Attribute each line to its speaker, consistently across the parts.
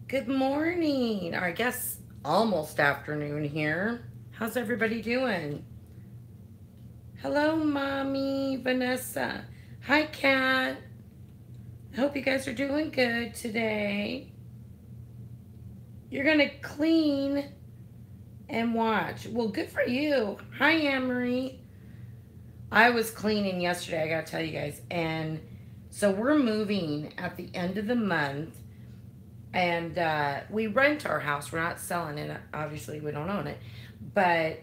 Speaker 1: Good morning, or I guess almost afternoon here. How's everybody doing? Hello, Mommy, Vanessa. Hi, Kat. I hope you guys are doing good today. You're gonna clean and watch. Well, good for you. Hi, Anne-Marie. I was cleaning yesterday, I gotta tell you guys, and so we're moving at the end of the month, and we rent our house. We're not selling it. Obviously, we don't own it, but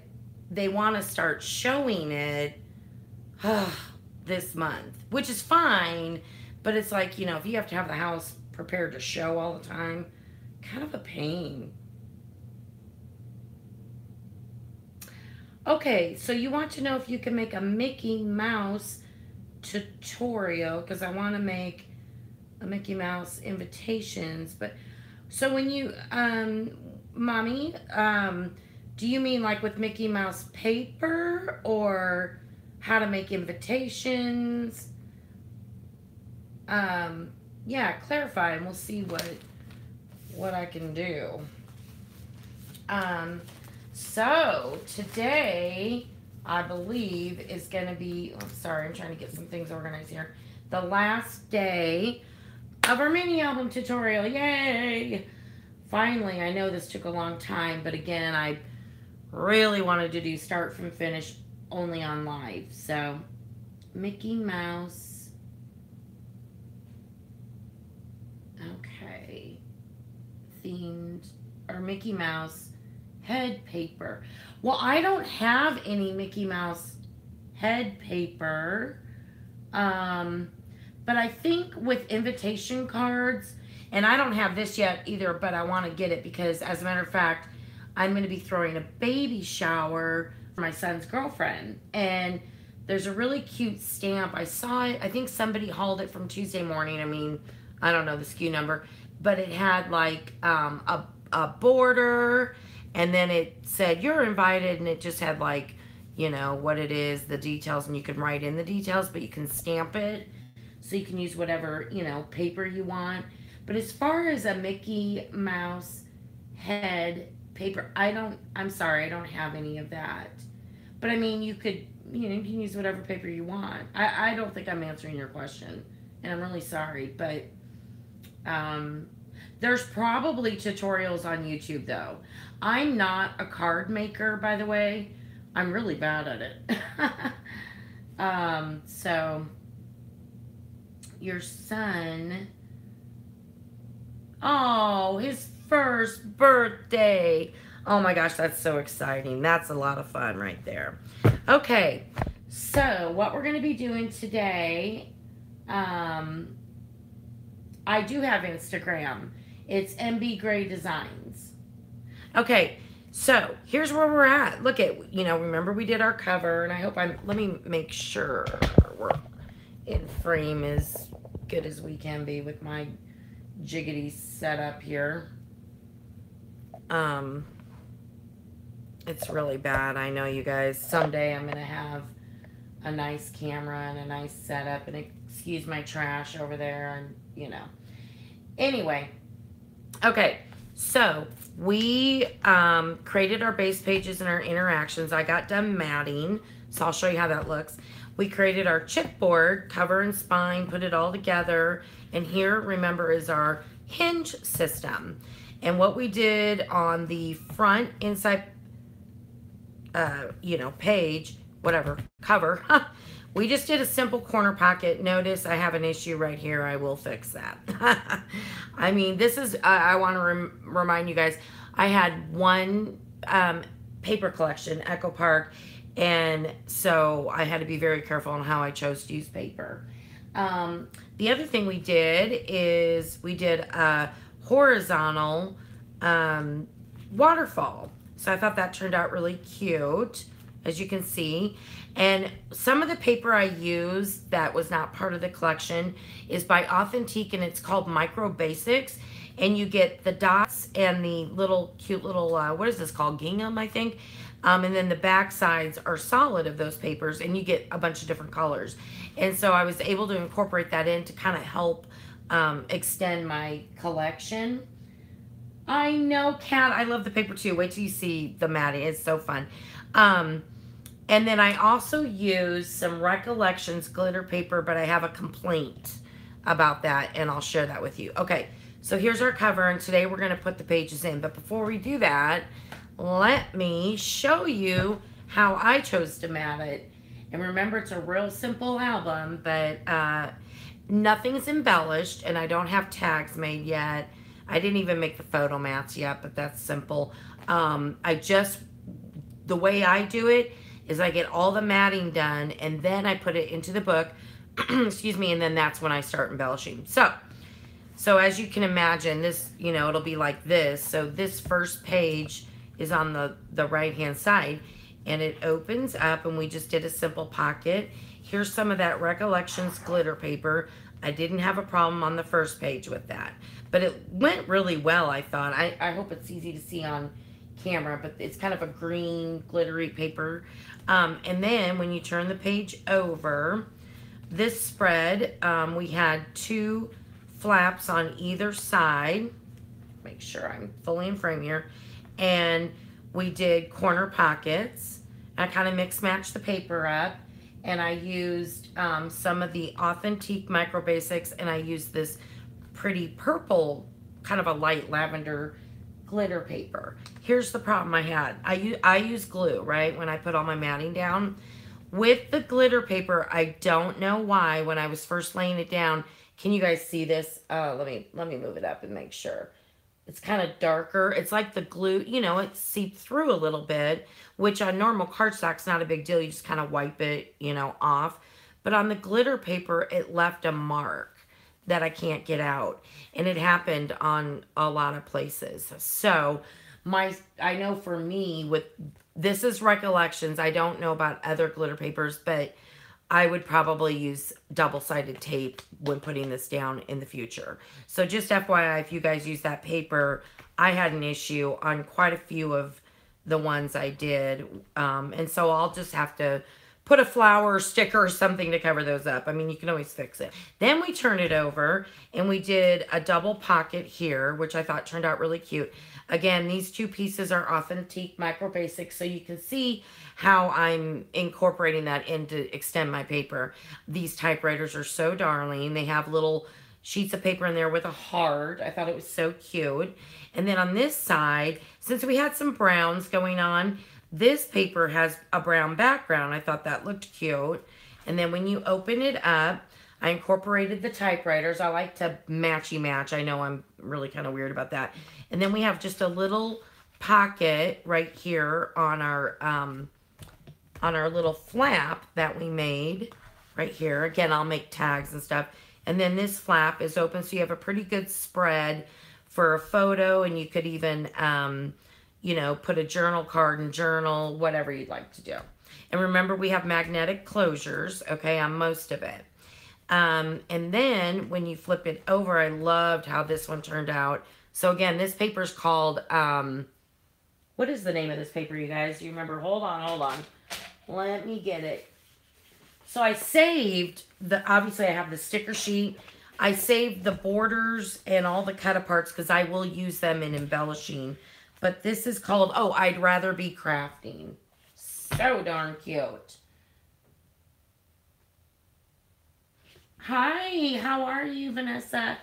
Speaker 1: they want to start showing it this month, which is fine. But it's like, if you have to have the house prepared to show all the time, kind of a pain. Okay, so you want to know if you can make a Mickey Mouse tutorial, because I want to make a Mickey Mouse invitations. But so when you, Mommy, do you mean like with Mickey Mouse paper, or how to make invitations? Yeah, clarify, and we'll see what I can do. Um, so today, I believe, is going to be. I'm sorry, I'm trying to get some things organized here. The last day of our mini album tutorial. Yay! Finally, I know this took a long time, but again, I really wanted to do start from finish only on live. So, Mickey Mouse. Okay. Themed, or Mickey Mouse head paper. Well, I don't have any Mickey Mouse head paper. But I think with invitation cards, and I don't have this yet either, but I want to get it because, as a matter of fact, I'm going to be throwing a baby shower for my son's girlfriend. And there's a really cute stamp. I saw it. I think somebody hauled it from Tuesday Morning. I mean, I don't know the SKU number, but it had like a border, and then it said, "You're invited," and it just had like, what it is, the details, and you can write in the details, but you can stamp it. So you can use whatever, paper you want. But as far as a Mickey Mouse head paper, I'm sorry, I don't have any of that. But I mean, you can use whatever paper you want. I don't think I'm answering your question, and I'm really sorry, but um, there's probably tutorials on YouTube though. I'm not a card maker, by the way. I'm really bad at it. So your son, oh, his first birthday. Oh my gosh, that's so exciting. That's a lot of fun right there. Okay, so what we're going to be doing today, I do have Instagram. It's MB Gray Designs. Okay, so here's where we're at. Look at, remember we did our cover, and I hope let me make sure we're in frame as good as we can be with my jiggity setup here. It's really bad. I know, you guys. Someday I'm going to have a nice camera and a nice setup, and excuse my trash over there, and, Anyway, okay, so we created our base pages and our interactions. I got done matting, so I'll show you how that looks. We created our chipboard, cover and spine, put it all together. And here, remember, is our hinge system. And what we did on the front inside, page, whatever, cover, we just did a simple corner pocket. Notice I have an issue right here. I will fix that. I mean, this is, I want to remind you guys, I had one paper collection, Echo Park, and so I had to be very careful on how I chose to use paper. The other thing we did is we did a horizontal waterfall. So I thought that turned out really cute, as you can see. And some of the paper I used that was not part of the collection is by Authentique, and it's called Micro Basics. And you get the dots and the little cute little, what is this called? Gingham, I think. And then the back sides are solid of those papers, and you get a bunch of different colors. And so I was able to incorporate that in to kind of help extend my collection. I know, Kat. I love the paper too. Wait till you see the matting. It's so fun. Um, and then I also use some Recollections glitter paper, but I have a complaint about that, and I'll share that with you. Okay, so here's our cover, and today we're going to put the pages in. But before we do that, let me show you how I chose to mat it. And remember, it's a real simple album, but nothing's embellished, and I don't have tags made yet. I didn't even make the photo mats yet, but that's simple. The way I do it is I get all the matting done, and then I put it into the book, excuse me, and then that's when I start embellishing. So as you can imagine, this, you know, it'll be like this. So this first page is on the right-hand side, and it opens up, and we just did a simple pocket. Here's some of that Recollections glitter paper. I didn't have a problem on the first page with that, but it went really well, I thought. I hope it's easy to see on camera, but it's kind of a green glittery paper. And then when you turn the page over, this spread, we had 2 flaps on either side. Make sure I'm fully in frame here. And we did corner pockets. I kind of mix match the paper up. And I used some of the Authentique Micro Basics, and I used this pretty purple, kind of a light lavender glitter paper. Here's the problem I had. I use glue, right, when I put all my matting down. With the glitter paper, I don't know why, when I was first laying it down, can you guys see this? Let me move it up and make sure. It's kind of darker. It's like the glue, you know, it seeped through a little bit, which on normal cardstock's not a big deal. You just kind of wipe it, you know, off. But on the glitter paper, it left a mark that I can't get out. And it happened on a lot of places. So I know for me, this is Recollections. I don't know about other glitter papers, but I would probably use double-sided tape when putting this down in the future. So just FYI, if you guys use that paper, I had an issue on quite a few of the ones I did. And so I'll just have to put a flower sticker or something to cover those up. I mean, you can always fix it. Then we turn it over, and we did a double pocket here, which I thought turned out really cute. Again, these 2 pieces are Authentique Micro Basics, so you can see how I'm incorporating that in to extend my paper. These typewriters are so darling. They have little sheets of paper in there with a heart. I thought it was so cute. And then on this side, since we had some browns going on, this paper has a brown background. I thought that looked cute. And then when you open it up, I incorporated the typewriters. I like to matchy match. I know I'm really kind of weird about that. And then we have just a little pocket right here on our little flap that we made right here. Again, I'll make tags and stuff. And then this flap is open, so you have a pretty good spread for a photo, and you could even, you know, put a journal card and journal, whatever you'd like to do. And remember, we have magnetic closures, okay, on most of it. And then when you flip it over, I loved how this one turned out. So again, this paper is called, what is the name of this paper, you guys? Do you remember? Hold on. Let me get it. So I saved obviously I have the sticker sheet. I saved the borders and all the cut aparts because I will use them in embellishing. But this is called, oh, I'd Rather Be Crafting. So darn cute. Hi, how are you, Vanessa?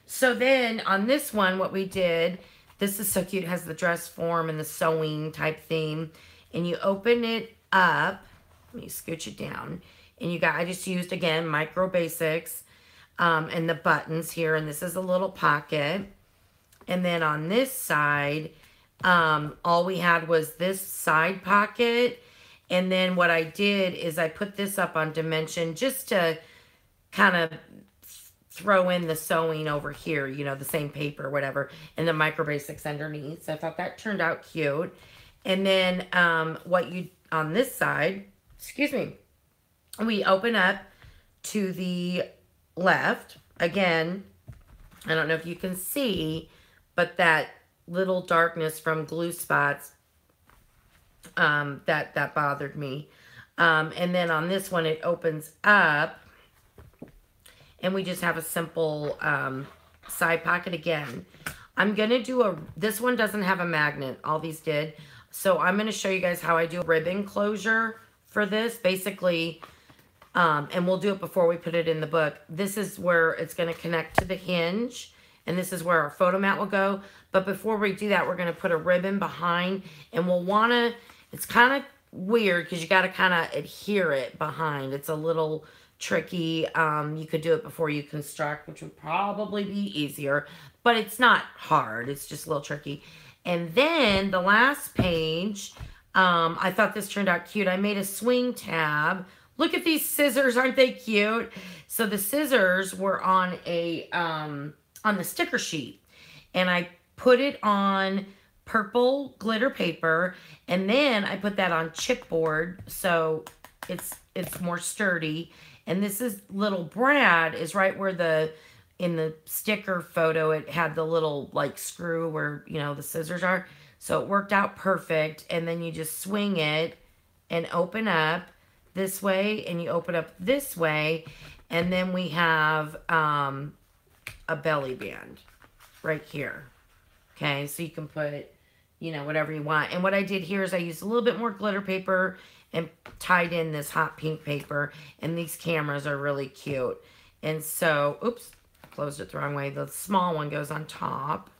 Speaker 1: So then on this one, what we did, this is so cute. It has the dress form and the sewing type theme. And you open it up. Let me scooch it down. And I just used, again, Micro Basics and the buttons here. And this is a little pocket. And then on this side, all we had was this side pocket. And then what I did is I put this up on dimension just to kind of throw in the sewing over here, you know, the same paper, whatever, and the Micro Basics underneath. So I thought that turned out cute. And then on this side, excuse me, we open up to the left. Again, I don't know if you can see, but that little darkness from glue spots, that bothered me. And then on this one, it opens up, and we just have a simple side pocket again. I'm going to do this one doesn't have a magnet. All these did. So I'm going to show you guys how I do a ribbon closure for this. Basically, and we'll do it before we put it in the book. This is where it's going to connect to the hinge. And this is where our photo mat will go. But before we do that, we're going to put a ribbon behind. And we'll want to, it's kind of weird because you got to kind of adhere it behind. It's a little tricky. You could do it before you construct, which would probably be easier. But it's not hard. It's just a little tricky. And then the last page, I thought this turned out cute. I made a swing tab. Look at these scissors. Aren't they cute? So the scissors were on a... on the sticker sheet, and I put it on purple glitter paper, and then I put that on chipboard so it's more sturdy. And this is little Brad is right where in the sticker photo it had the little like screw where, you know, the scissors are, so it worked out perfect. And then you just swing it and open up this way, and you open up this way, and then we have a belly band right here. Okay, so you can put, you know, whatever you want. And what I did here is I used a little bit more glitter paper and tied in this hot pink paper. And these cameras are really cute. And so, oops, closed it the wrong way. The small one goes on top.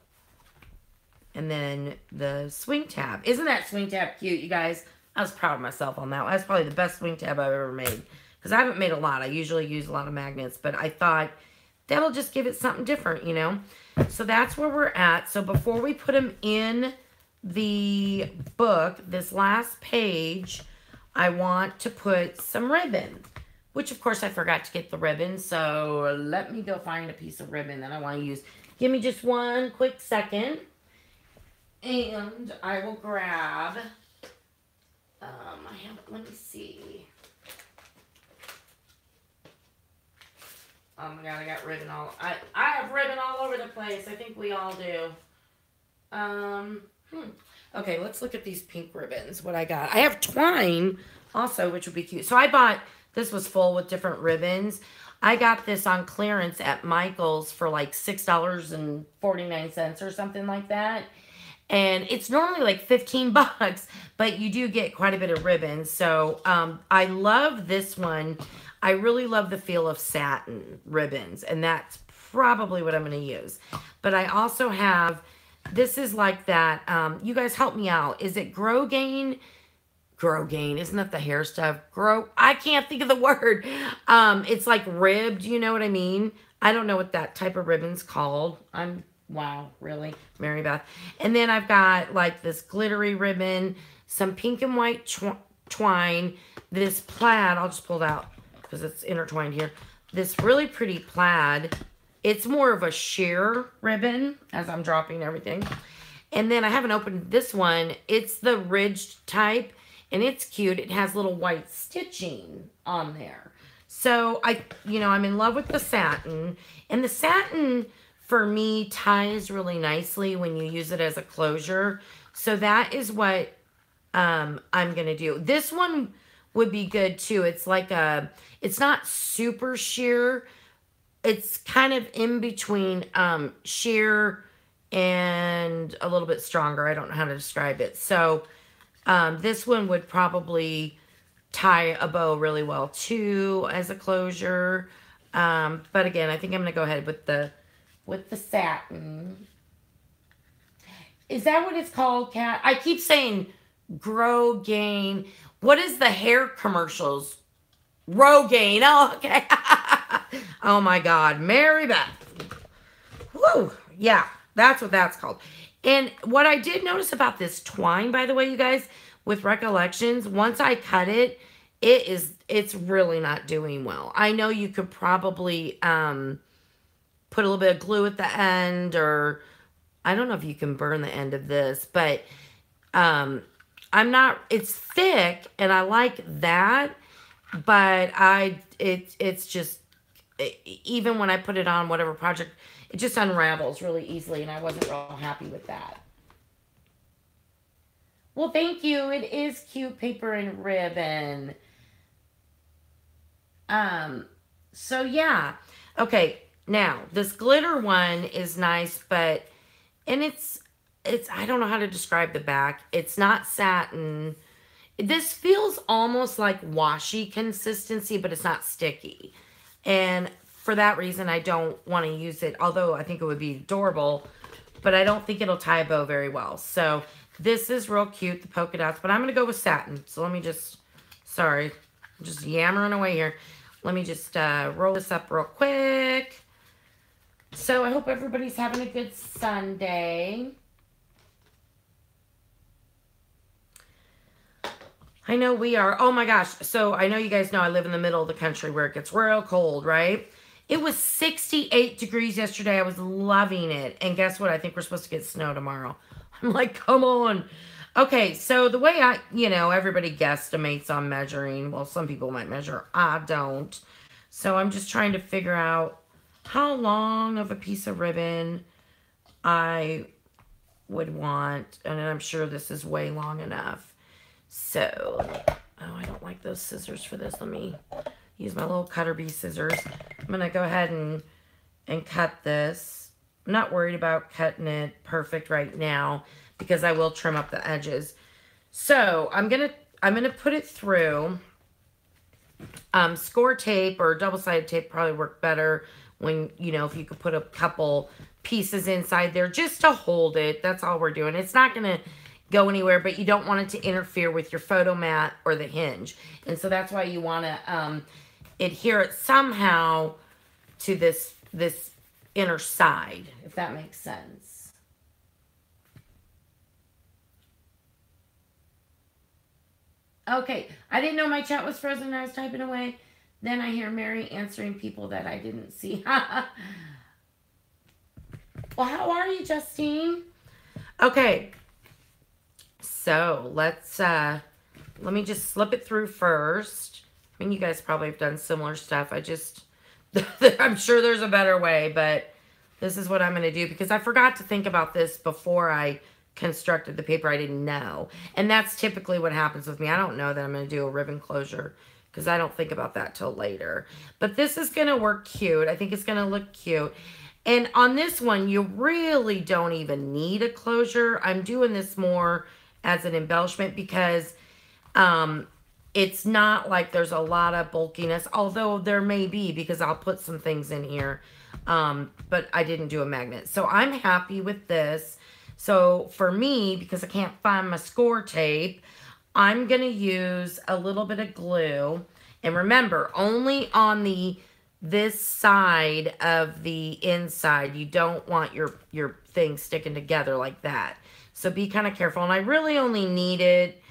Speaker 1: And then the swing tab. Isn't that swing tab cute, you guys? I was proud of myself on that one. That's probably the best swing tab I've ever made. Because I haven't made a lot. I usually use a lot of magnets. But I thought that'll just give it something different, you know. So that's where we're at. So before we put them in the book, this last page, I want to put some ribbon. Which, of course, I forgot to get the ribbon. So let me go find a piece of ribbon that I want to use. Give me just one quick second. And I will grab... let me see. Oh my god, I got ribbon all... I have ribbon all over the place. I think we all do. Okay, let's look at these pink ribbons, what I got. I have twine also, which would be cute. So I bought... This was full with different ribbons. I got this on clearance at Michael's for like $6.49 or something like that. And it's normally like 15 bucks, but you do get quite a bit of ribbons. So I love this one. I really love the feel of satin ribbons, and that's probably what I'm going to use. But I also have, this is like that, you guys help me out. Is it Growgain? Growgain, isn't that the hair stuff? I can't think of the word. It's like ribbed, you know what I mean? I don't know what that type of ribbon's called. Wow, really? Mary Beth. And then I've got like this glittery ribbon, some pink and white twine, this plaid, I'll just pull it out because it's intertwined here. This really pretty plaid. It's more of a sheer ribbon as I'm dropping everything. And then I haven't opened this one. It's the ridged type, and it's cute. It has little white stitching on there. So I'm in love with the satin. And the satin, for me, ties really nicely when you use it as a closure. So that is what I'm going to do. This one would be good too. It's like it's not super sheer. It's kind of in between sheer and a little bit stronger. I don't know how to describe it. So this one would probably tie a bow really well too as a closure. But again, I think I'm going to go ahead with the satin. Is that what it's called, Kat? I keep saying Growgain. What is the hair commercials? Rogaine. Oh, okay. Oh my God. Mary Beth. Woo. Yeah, that's what that's called. And what I did notice about this twine, by the way, you guys, with Recollections, once I cut it, it's really not doing well. I know you could probably put a little bit of glue at the end, or I don't know if you can burn the end of this, but it's thick and I like that, but it's just, even when I put it on whatever project, it just unravels really easily, and I wasn't real happy with that. Well, thank you. It is cute paper and ribbon. So yeah. Okay, now this glitter one is nice, but And I don't know how to describe the back. It's not satin. This feels almost like washi consistency, but it's not sticky. And for that reason, I don't want to use it, although I think it would be adorable, but I don't think it'll tie a bow very well. So this is real cute, the polka dots, but I'm going to go with satin. So let me just, sorry, I'm just yammering away here. Let me just roll this up real quick. So I hope everybody's having a good Sunday. I know we are. Oh my gosh. So I know you guys know I live in the middle of the country where it gets real cold, right? It was 68 degrees yesterday. I was loving it. And guess what? I think we're supposed to get snow tomorrow. I'm like, come on. Okay, so the way everybody guesstimates on measuring. Well, some people might measure. I don't. So I'm just trying to figure out how long of a piece of ribbon I would want. And I'm sure this is way long enough. So, oh, I don't like those scissors for this. Let me use my little cutter bee scissors. I'm going to go ahead and cut this. I'm not worried about cutting it perfect right now because I will trim up the edges. So, I'm going to put it through. Score tape or double-sided tape probably work better when, if you could put a couple pieces inside there just to hold it. That's all we're doing. It's not going to go anywhere, but you don't want it to interfere with your photo mat or the hinge. And so that's why you want to adhere it somehow to this inner side, if that makes sense. Okay, I didn't know my chat was frozen. I was typing away. Then I hear Mary answering people that I didn't see. Well, how are you, Justine? Okay. So let me just slip it through first. I mean, you guys probably have done similar stuff. I'm sure there's a better way, but this is what I'm going to do because I forgot to think about this before I constructed the paper. I didn't know. And that's typically what happens with me. I don't know that I'm going to do a ribbon closure because I don't think about that till later. But this is going to work cute. I think it's going to look cute. And on this one, you really don't even need a closure. I'm doing this more as an embellishment because it's not like there's a lot of bulkiness, although there may be because I'll put some things in here, but I didn't do a magnet. So I'm happy with this. So for me, because I can't find my score tape, I'm going to use a little bit of glue. And remember, only on this side of the inside, you don't want your thing sticking together like that. So be kind of careful. And I really only need it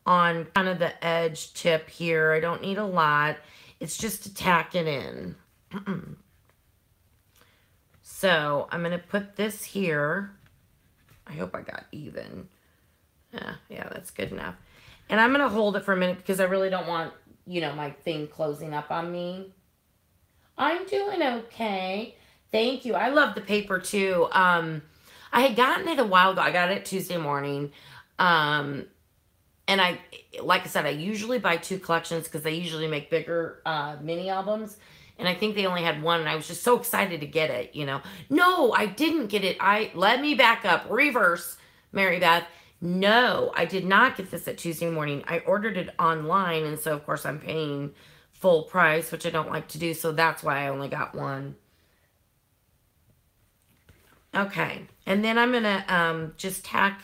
Speaker 1: on kind of the edge tip here. I don't need a lot. It's just to tack it in. So I'm going to put this here. I hope I got even. Yeah, that's good enough. And I'm going to hold it for a minute because I really don't want, my thing closing up on me. I'm doing okay. Thank you. I love the paper too. I had gotten it a while ago. I got it Tuesday morning. And like I said, I usually buy 2 collections because they usually make bigger mini albums. And I think they only had one, and I was just so excited to get it, No, I didn't get it. Let me back up. Reverse, Mary Beth. No, I did not get this at Tuesday morning. I ordered it online, and so, of course, I'm paying full price, which I don't like to do, so that's why I only got one. Okay, and then I'm going to just tack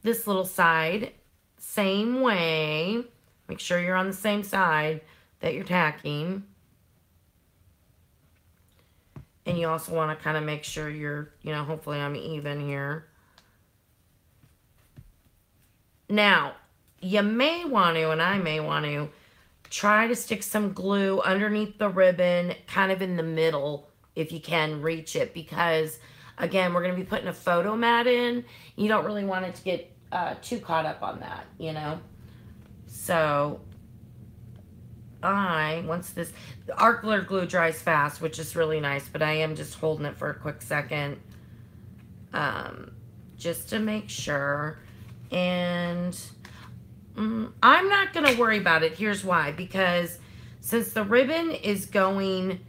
Speaker 1: this little side same way. Make sure you're on the same side that you're tacking. And you also want to kind of make sure you're, hopefully I'm even here. Now, you may want to, and I may want to, try to stick some glue underneath the ribbon, kind of in the middle, if you can reach it. Because, again, we're going to be putting a photo mat in. You don't really want it to get too caught up on that, So, once the art glitter glue dries fast, which is really nice, but I am just holding it for a quick second, just to make sure. And I'm not going to worry about it. Here's why. Because since the ribbon is going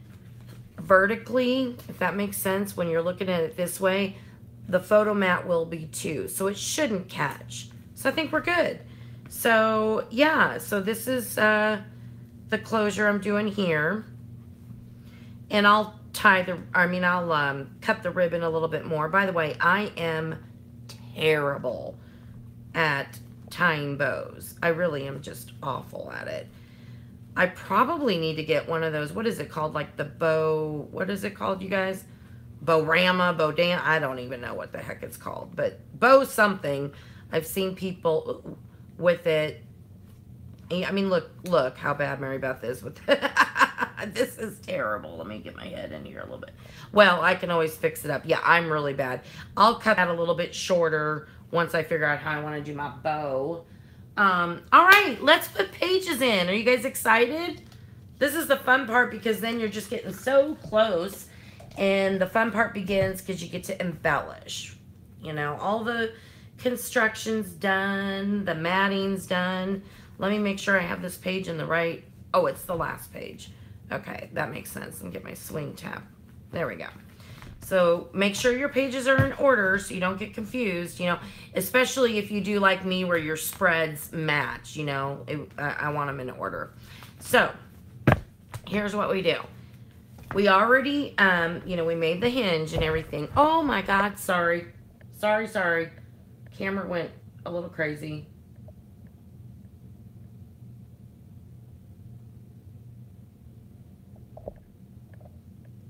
Speaker 1: vertically, if that makes sense, when you're looking at it this way, the photo mat will be too. So it shouldn't catch. So I think we're good. So yeah, so this is the closure I'm doing here. And I'll cut the ribbon a little bit more. By the way, I am terrible at tying bows. I really am just awful at it. I probably need to get one of those, what is it called? Like the bow, what is it called, you guys? Bowrama, Bowdan, I don't even know what the heck it's called, but bow something. I've seen people with it. I mean, look how bad Mary Beth is with it. This is terrible. Let me get my head in here a little bit. Well, I can always fix it up. Yeah, I'm really bad. I'll cut that a little bit shorter once I figure out how I want to do my bow. All right, let's put pages in. Are you guys excited? This is the fun part because then you're just getting so close. And the fun part begins because you get to embellish. You know, all the construction's done. The matting's done. Let me make sure I have this page in the right. Oh, it's the last page. Okay, that makes sense. And get my swing tab. There we go. So make sure your pages are in order so you don't get confused, you know, especially if you do like me where your spreads match, you know, I want them in order. So here's what we do. We already, you know, we made the hinge and everything. Oh my God, sorry. Sorry. Camera went a little crazy.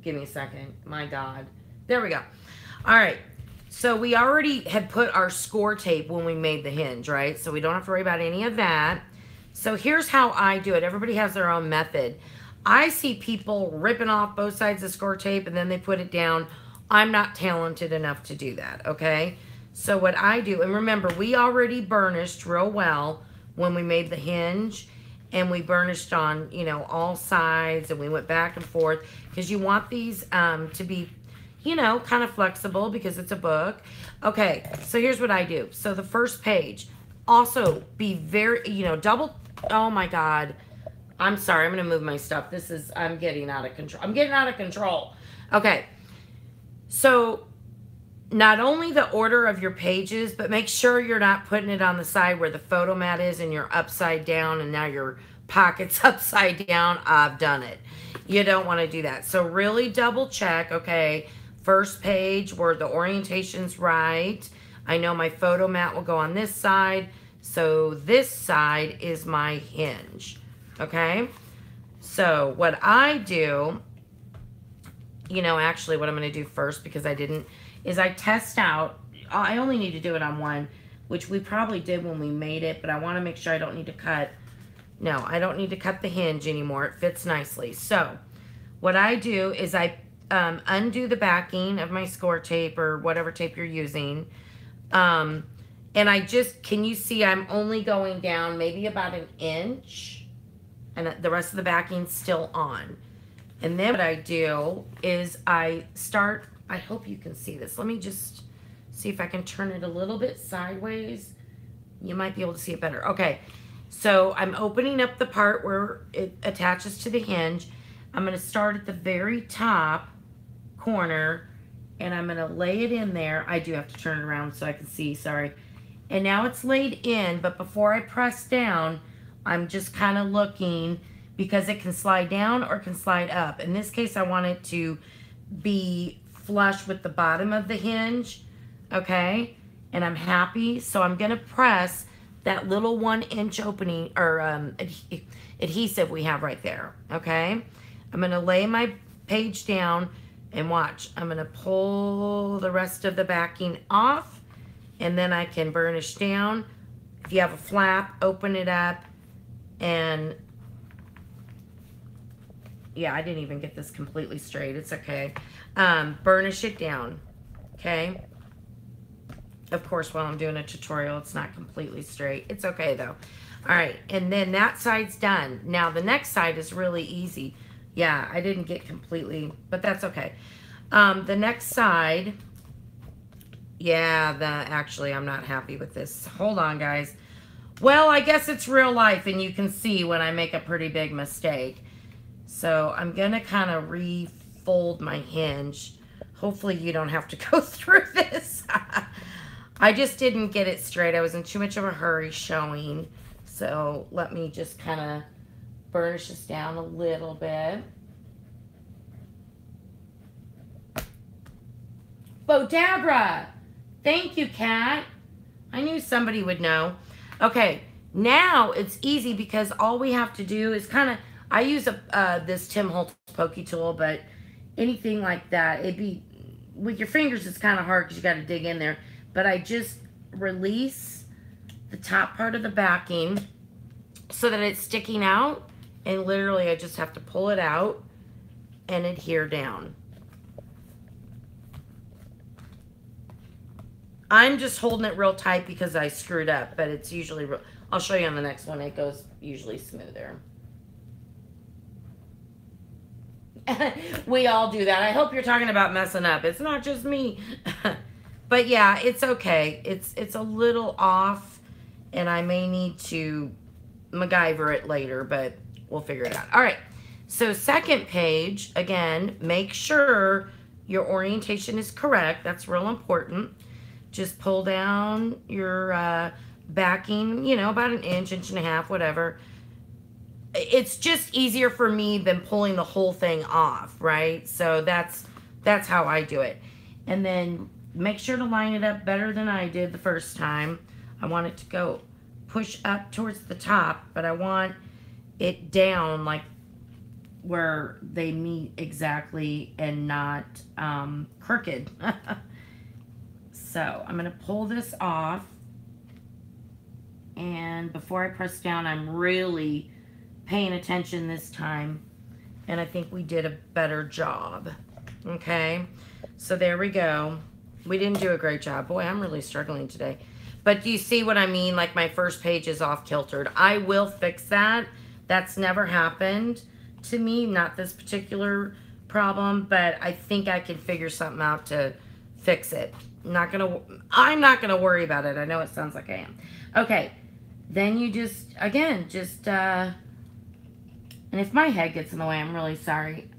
Speaker 1: Give me a second. My God. There we go. All right. So we already had put our score tape when we made the hinge, right? So we don't have to worry about any of that. So here's how I do it. Everybody has their own method. I see people ripping off both sides of score tape and then they put it down. I'm not talented enough to do that, okay? So what I do, and remember, we already burnished real well when we made the hinge, and we burnished on, you know, all sides, and we went back and forth because you want these to be, you know, kind of flexible because it's a book. Okay, so here's what I do. So the first page, also be very, you know, oh my God. I'm sorry, I'm going to move my stuff. I'm getting out of control. Okay, so not only the order of your pages, but make sure you're not putting it on the side where the photo mat is and you're upside down and now your pocket's upside down. I've done it. You don't want to do that. So really double check, okay, first page where the orientation's right. I know my photo mat will go on this side, so this side is my hinge, okay? So what I do, you know, actually what I'm going to do first, because I didn't, is I test out. I only need to do it on one, which we probably did when we made it, but I want to make sure I don't need to cut. No, I don't need to cut the hinge anymore. It fits nicely. So what I do is I undo the backing of my score tape or whatever tape you're using. And I just, can you see I'm only going down maybe about an inch and the rest of the backing's still on. And then what I do is I start, I hope you can see this. Let me just see if I can turn it a little bit sideways. You might be able to see it better. Okay, so I'm opening up the part where it attaches to the hinge. I'm going to start at the very top corner and I'm going to lay it in there. I do have to turn it around so I can see, sorry. And now it's laid in, but before I press down, I'm just kind of looking because it can slide down or it can slide up. In this case, I want it to be flush with the bottom of the hinge, okay? And I'm happy, so I'm gonna press that little 1-inch opening or adhesive we have right there, okay? I'm gonna lay my page down and watch. I'm gonna pull the rest of the backing off and then I can burnish down. If you have a flap, open it up and yeah, I didn't even get this completely straight. It's okay. Burnish it down, okay? Of course, while I'm doing a tutorial, it's not completely straight. It's okay, though. All right, and then that side's done. Now, the next side is really easy. Yeah, I didn't get completely, but that's okay. The next side, yeah, actually, I'm not happy with this. Hold on, guys. Well, I guess it's real life, and you can see when I make a pretty big mistake. So I'm going to kind of refold my hinge. Hopefully you don't have to go through this. I just didn't get it straight. I was in too much of a hurry showing. So let me just kind of burnish this down a little bit. Bodabra! Thank you, Kat. I knew somebody would know. Okay, now it's easy because all we have to do is kind of, I use this Tim Holtz pokey tool, but anything like that, it'd be, with your fingers it's kind of hard because you got to dig in there. But I just release the top part of the backing so that it's sticking out, and literally I just have to pull it out and adhere down. I'm just holding it real tight because I screwed up, but it's usually real. I'll show you on the next one. It goes usually smoother. We all do that. I hope you're talking about messing up. It's not just me. But yeah, it's okay. It's a little off, and I may need to MacGyver it later, but we'll figure it out. All right. So second page, again, make sure your orientation is correct. That's real important. Just pull down your backing, you know, about an inch, inch and a half, whatever. It's just easier for me than pulling the whole thing off, right? So that's how I do it. And then make sure to line it up better than I did the first time. I want it to go push up towards the top, but I want it down like where they meet exactly and not crooked. So I'm going to pull this off, and before I press down, I'm really paying attention this time, and I think we did a better job. Okay, so there we go. We didn't do a great job. Boy, I'm really struggling today. But do you see what I mean? Like my first page is off kiltered. I will fix that. That's never happened to me, not this particular problem, but I think I can figure something out to fix it. I'm not gonna worry about it. I know it sounds like I am. Okay, then you just, again, and if my head gets in the way, I'm really sorry.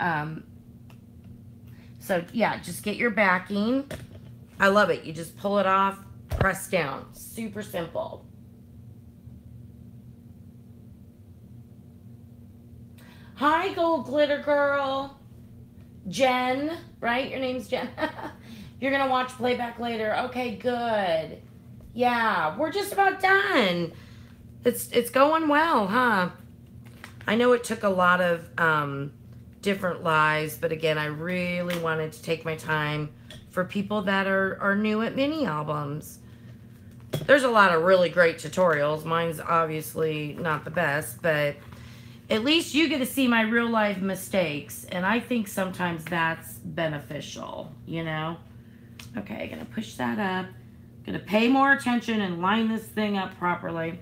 Speaker 1: So yeah, just get your backing. I love it. You just pull it off, press down. Super simple. Hi, Gold Glitter Girl. Jen, right? Your name's Jen. You're going to watch playback later. Okay, good. Yeah, we're just about done. It's going well, huh? I know it took a lot of different lives, but again, I really wanted to take my time for people that are new at mini albums. There's a lot of really great tutorials. Mine's obviously not the best, but at least you get to see my real life mistakes, and I think sometimes that's beneficial, you know? Okay, I'm gonna push that up. Gonna pay more attention and line this thing up properly.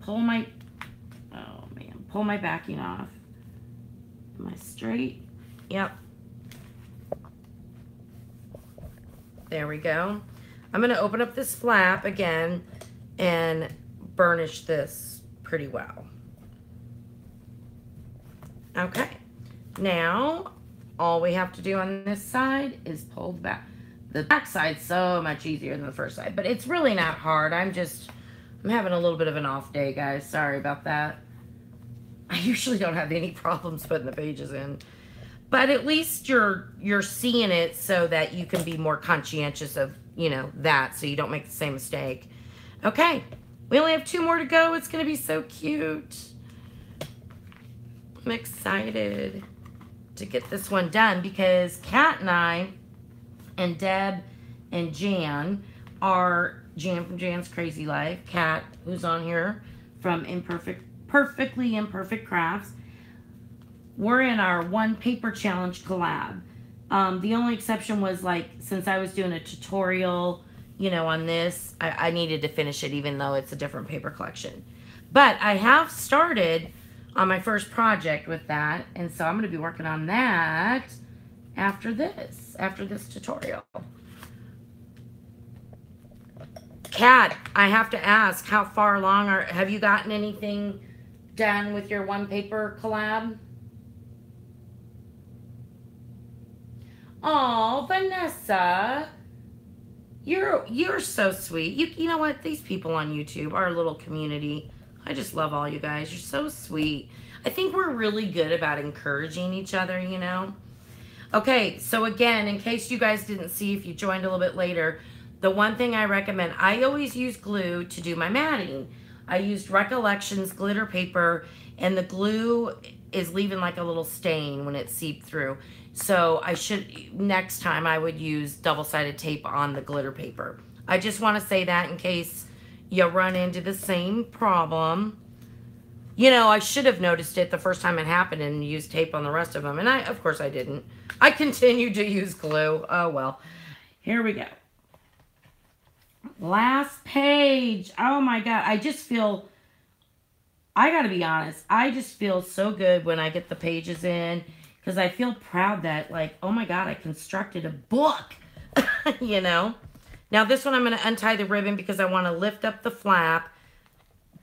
Speaker 1: Pull my backing off. Am I straight? Yep. There we go. I'm gonna open up this flap again and burnish this pretty well. Okay, now all we have to do on this side is pull back. The back side's so much easier than the first side, but it's really not hard. I'm having a little bit of an off day, guys. Sorry about that. I usually don't have any problems putting the pages in, but at least you're seeing it so that you can be more conscientious of, you know, that, so you don't make the same mistake. Okay, we only have 2 more to go. It's gonna be so cute. I'm excited to get this one done because Kat and I and Deb and Jan are Jan from Jan's Crazy Life, Kat, who's on here from Perfectly Imperfect Crafts. We're in our one paper challenge collab. The only exception was, like, since I was doing a tutorial, you know, on this, I needed to finish it even though it's a different paper collection. But I have started on my first project with that, and so I'm going to be working on that after this tutorial. Kat, I have to ask, how far along have you gotten anything done with your one paper collab? Oh, Vanessa. You're so sweet. You know what? These people on YouTube, our little community, I just love all you guys. You're so sweet. I think we're really good about encouraging each other, you know? Okay, so again, in case you guys didn't see, if you joined a little bit later, the one thing I recommend, I always use glue to do my matting. I used Recollections glitter paper, and the glue is leaving like a little stain when it seeped through. So next time I would use double-sided tape on the glitter paper. I just want to say that in case you run into the same problem. You know, I should have noticed it the first time it happened and used tape on the rest of them. And of course I didn't. I continued to use glue. Oh, well. Here we go. Last page. Oh, my God. I got to be honest. I just feel so good when I get the pages in. Because I feel proud that, like, oh, my God, I constructed a book. You know. Now, this one I'm going to untie the ribbon because I want to lift up the flap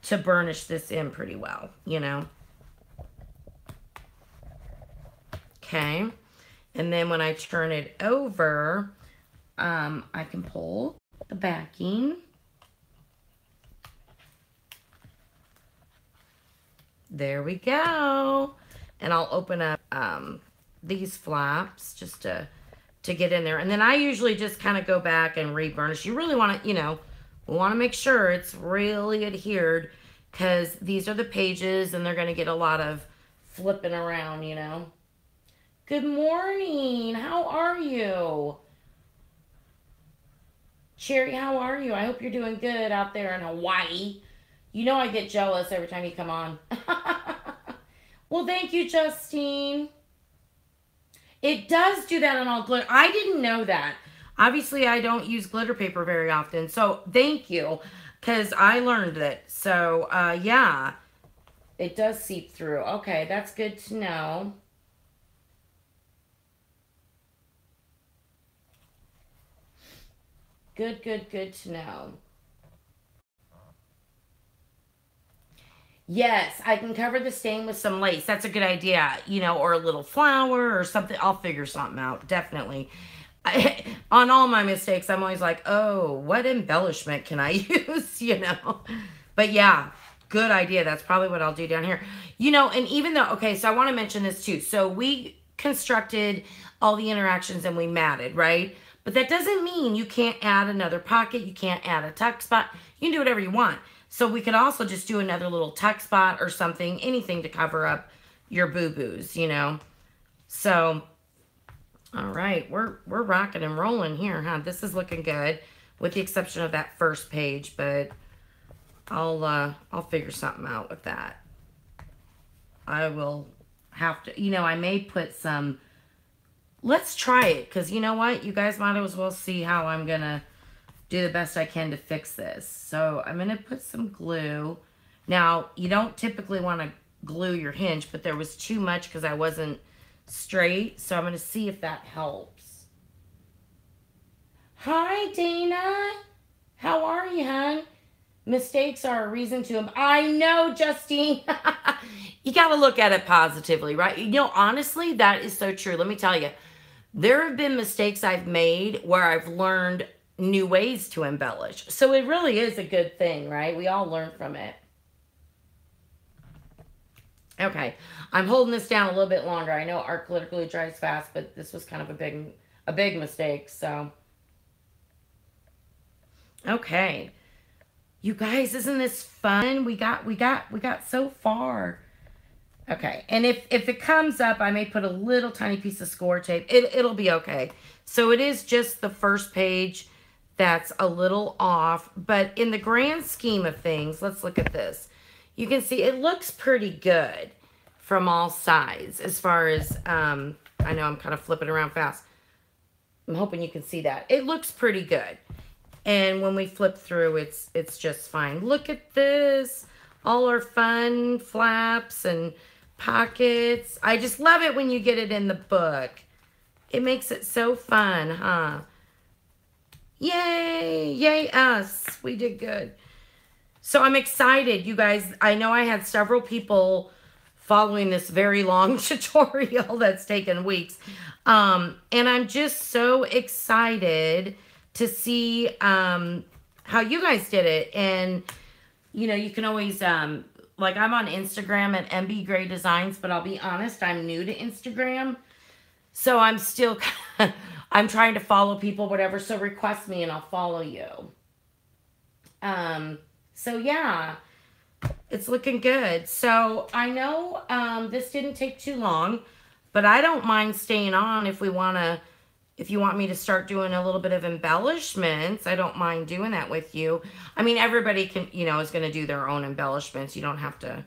Speaker 1: to burnish this in pretty well, you know. Okay. And then when I turn it over, I can pull the backing. There we go. And I'll open up these flaps just to get in there. And then I usually just kind of go back and re-burnish. You really want to, you know, want to make sure it's really adhered because these are the pages and they're going to get a lot of flipping around, you know. Good morning. How are you? Cherry, how are you? I hope you're doing good out there in Hawaii. You know I get jealous every time you come on. Well, thank you, Justine. It does do that on all glitter. I didn't know that. Obviously, I don't use glitter paper very often. So, thank you. Because I learned it. So, yeah. It does seep through. Okay, that's good to know. Good to know. Yes, I can cover the stain with some lace. That's a good idea. You know, or a little flower or something. I'll figure something out. Definitely. On all my mistakes, I'm always like, oh, what embellishment can I use? You know? But yeah, good idea. That's probably what I'll do down here. You know, and even though, okay, so I want to mention this too. So we constructed all the interactions and we matted, right? But that doesn't mean you can't add another pocket. You can't add a tuck spot. You can do whatever you want. So we could also just do another little tuck spot or something, anything to cover up your boo-boos, you know. So, all right, we're rocking and rolling here, huh? This is looking good, with the exception of that first page, but I'll figure something out with that. I will have to, you know, I may put some, let's try it, because you know what? You guys might as well see how I'm going to do the best I can to fix this. So I'm going to put some glue. Now, you don't typically want to glue your hinge, but there was too much because I wasn't straight. So I'm going to see if that helps. Hi, Dana. How are you, hon? Mistakes are a reason to... I know, Justine. You got to look at it positively, right? You know, honestly, that is so true. Let me tell you. There have been mistakes I've made where I've learned new ways to embellish. So it really is a good thing, right? We all learn from it. Okay, I'm holding this down a little bit longer. I know art glitter glue dries fast, but this was kind of a big mistake, so. Okay. You guys, isn't this fun? We got so far. Okay, and if it comes up, I may put a little tiny piece of score tape. It'll be okay. So it is just the first page that's a little off, but in the grand scheme of things, let's look at this. You can see it looks pretty good from all sides as far as, I know I'm kind of flipping around fast. I'm hoping you can see that. It looks pretty good. And when we flip through, it's just fine. Look at this. All our fun flaps and pockets. I just love it when you get it in the book. It makes it so fun, huh? Yay! Yay us! We did good. So I'm excited, you guys. I know I had several people following this very long tutorial that's taken weeks. And I'm just so excited to see how you guys did it. And, you know, you can always, like I'm on Instagram at MB Gray Designs, but I'll be honest, I'm new to Instagram. So I'm still, I'm trying to follow people, whatever. So request me and I'll follow you. So yeah, it's looking good. So I know this didn't take too long, but I don't mind staying on if we want to, if you want me to start doing a little bit of embellishments. I don't mind doing that with you. I mean, everybody can, you know, is going to do their own embellishments. You don't have to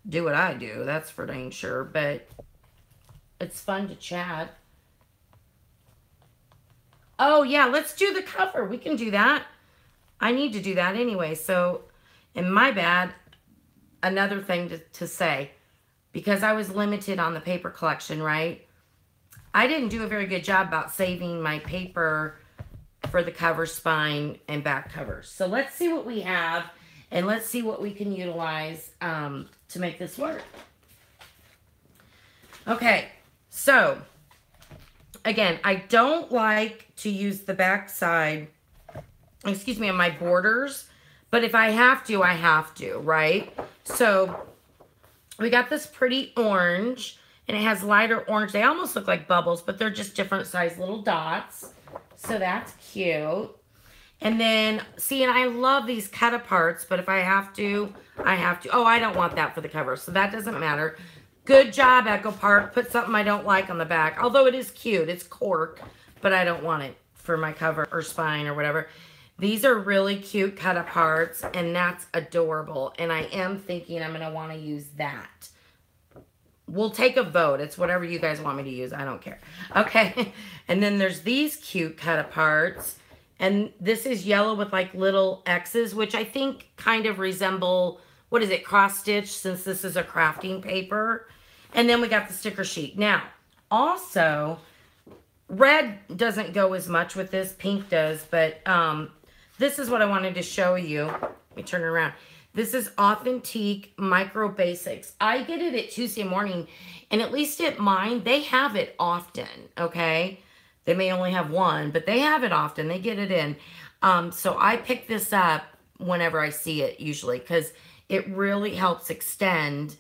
Speaker 1: do what I do. That's for dang sure. But it's fun to chat. Oh, yeah, let's do the cover. We can do that. I need to do that anyway. So, and my bad, another thing to say, because I was limited on the paper collection, right? I didn't do a very good job about saving my paper for the cover, spine, and back covers. So let's see what we have, and let's see what we can utilize to make this work. Okay, so again, I don't like to use the back side, excuse me, on my borders, but if I have to, I have to, right? So we got this pretty orange, and it has lighter orange. They almost look like bubbles, but they're just different size little dots. So that's cute. And then, see, and I love these cut aparts, but if I have to, I have to. Oh, I don't want that for the cover, so that doesn't matter. Good job, Echo Park. Put something I don't like on the back. Although it is cute. It's cork, but I don't want it for my cover or spine or whatever. These are really cute cut aparts, and that's adorable. And I am thinking I'm going to want to use that. We'll take a vote. It's whatever you guys want me to use. I don't care. Okay. And then there's these cute cut aparts. And this is yellow with like little X's, which I think kind of resemble, what is it, cross stitch, since this is a crafting paper. And then we got the sticker sheet. Now, also, red doesn't go as much with this. Pink does. But this is what I wanted to show you. Let me turn it around. This is Authentique Micro Basics. I get it at Tuesday morning, and at least at mine, they have it often, okay? They may only have one, but they have it often. They get it in. So I pick this up whenever I see it, usually, because it really helps extend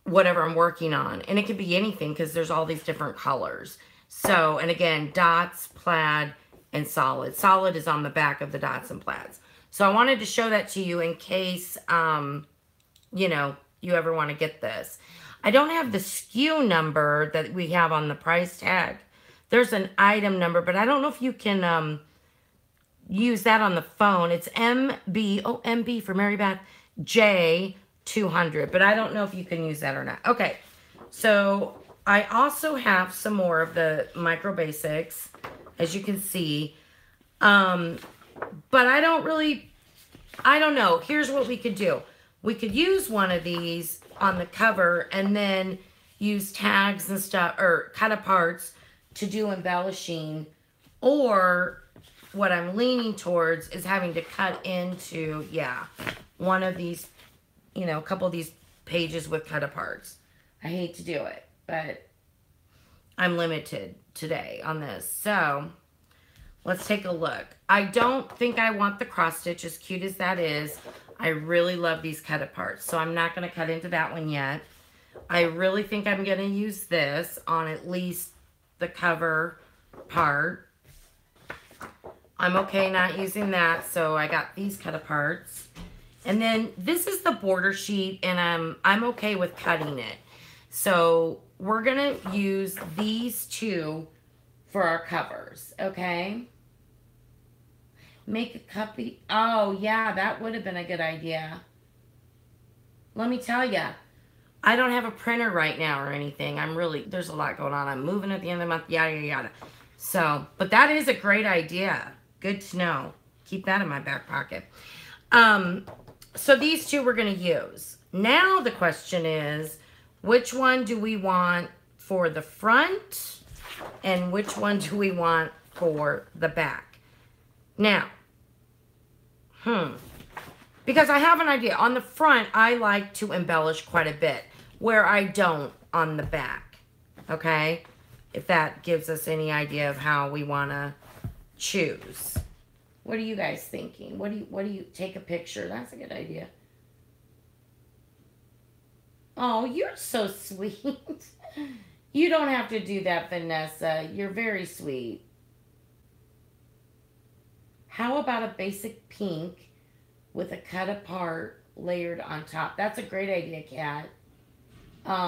Speaker 1: whatever I'm working on. And it could be anything, because there's all these different colors. So, and again, dots, plaid, and solid. Solid is on the back of the dots and plaids. So I wanted to show that to you in case, you know, you ever want to get this. I don't have the SKU number that we have on the price tag. There's an item number, but I don't know if you can use that on the phone. It's MB, oh, MB for Mary Beth, J200. But I don't know if you can use that or not. Okay, so I also have some more of the Micro Basics, as you can see. But I don't really, I don't know. Here's what we could do. We could use one of these on the cover and then use tags and stuff, or cut aparts to do embellishing. Or what I'm leaning towards is having to cut into, yeah, one of these, you know, a couple of these pages with cut aparts. I hate to do it, but I'm limited today on this. So let's take a look. I don't think I want the cross stitch, as cute as that is. I really love these cut aparts, so I'm not going to cut into that one yet. I really think I'm going to use this on at least the cover part. I'm okay not using that, so I got these cut aparts. And then this is the border sheet, and I'm okay with cutting it. So we're going to use these two for our covers, okay? Make a copy. Oh, yeah, that would have been a good idea. Let me tell you, I don't have a printer right now or anything. There's a lot going on. I'm moving at the end of the month, yada, yada, yada. So, but that is a great idea. Good to know. Keep that in my back pocket. So these two we're going to use. Now the question is, which one do we want for the front? And which one do we want for the back? Now, because I have an idea. On the front, I like to embellish quite a bit. where I don't on the back. Okay? If that gives us any idea of how we want to choose. What are you guys thinking? What do you take a picture? That's a good idea. Oh, you're so sweet. You don't have to do that, Vanessa. You're very sweet. How about a basic pink with a cut apart layered on top? That's a great idea, Kat.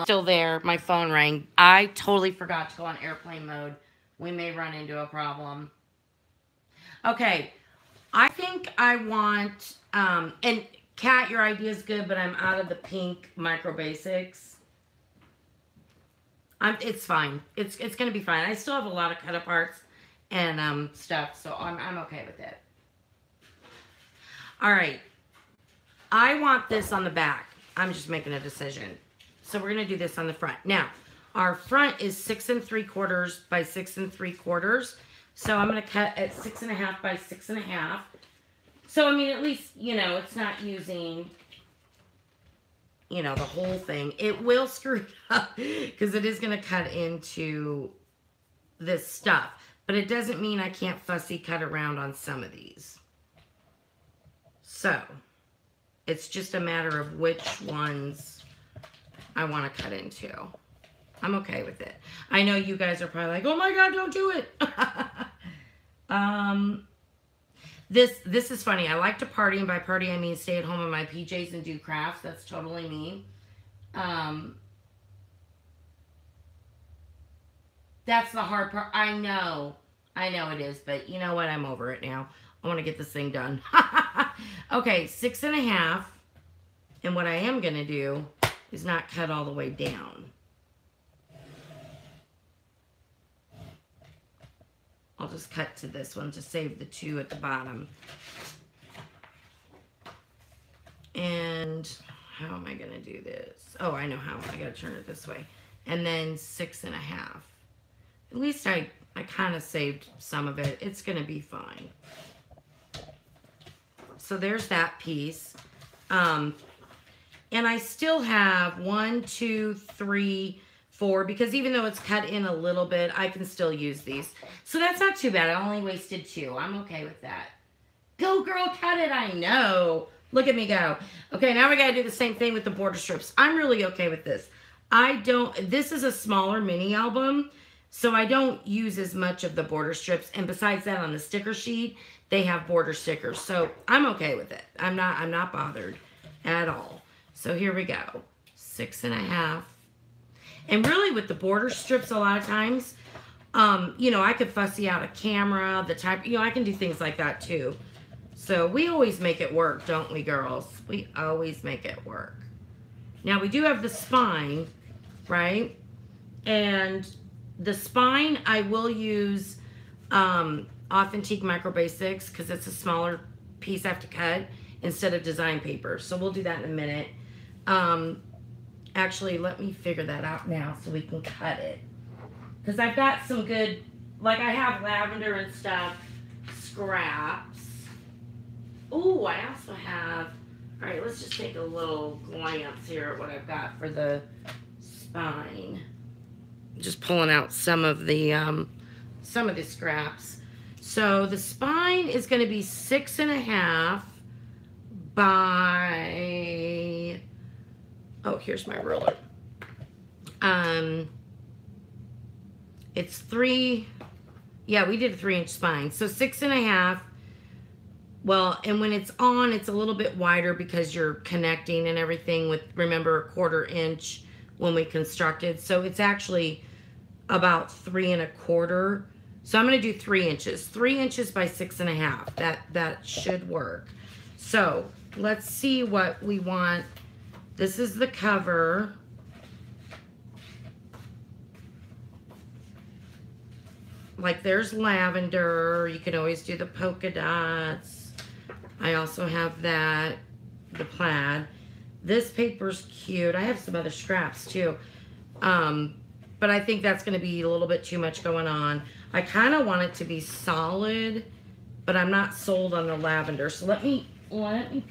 Speaker 1: Still there. My phone rang. I totally forgot to go on airplane mode. We may run into a problem. Okay. I think I want, and Kat, your idea is good, but I'm out of the pink Micro Basics. It's fine. It's going to be fine. I still have a lot of cut aparts and stuff, so I'm okay with it. All right. I want this on the back. I'm just making a decision. So we're going to do this on the front. Now, our front is 6 3/4 by 6 3/4. So I'm going to cut at 6 1/2 by 6 1/2. So, I mean, at least, you know, it's not using, you know, the whole thing. It will screw it up because it is going to cut into this stuff. But it doesn't mean I can't fussy cut around on some of these. So, it's just a matter of which ones I want to cut into. I'm okay with it. I know you guys are probably like, oh my God, don't do it. This is funny. I like to party, and by party I mean stay at home in my PJs and do crafts. That's totally me. That's the hard part. I know it is, but you know what? I'm over it now. I want to get this thing done. Okay, 6 1/2. And what I am going to do is not cut all the way down. I'll just cut to this one to save the 2 at the bottom. And how am I going to do this? Oh, I know how. I got to turn it this way. And then 6 1/2. At least I kind of saved some of it. It's going to be fine. So there's that piece. And I still have 1, 2, 3, 4, because even though it's cut in a little bit, I can still use these. So that's not too bad. I only wasted 2. I'm okay with that. Go, girl, cut it. I know. Look at me go. Okay, now we got to do the same thing with the border strips. I'm really okay with this. This is a smaller mini album, so I don't use as much of the border strips. And besides that, on the sticker sheet, they have border stickers. So I'm okay with it. I'm not bothered at all. So here we go. 6 1/2. And really with the border strips, a lot of times, you know, I could fussy out a camera, the type, you know, I can do things like that too. So we always make it work, don't we, girls? We always make it work. Now we do have the spine, right? And the spine, I will use Authentique Micro Basics because it's a smaller piece I have to cut instead of design paper. So we'll do that in a minute. Actually, let me figure that out now so we can cut it. Because I've got some good, like I have lavender and stuff, scraps. Ooh, I also have, all right, let's just take a little glance here at what I've got for the spine. Just pulling out some of the scraps. So the spine is going to be 6 1/2 by, oh, here's my ruler. It's 3, yeah, we did a 3-inch spine. So 6 1/2. Well, and when it's on, it's a little bit wider because you're connecting and everything with, remember, 1/4 inch when we constructed. So it's actually about 3 1/4. So I'm going to do 3 inches. 3 inches by 6 1/2. That should work. So let's see what we want. This is the cover. Like there's lavender. You can always do the polka dots. I also have that, the plaid. This paper's cute. I have some other scraps too. But I think that's going to be a little bit too much going on. I kind of want it to be solid, but I'm not sold on the lavender. So let me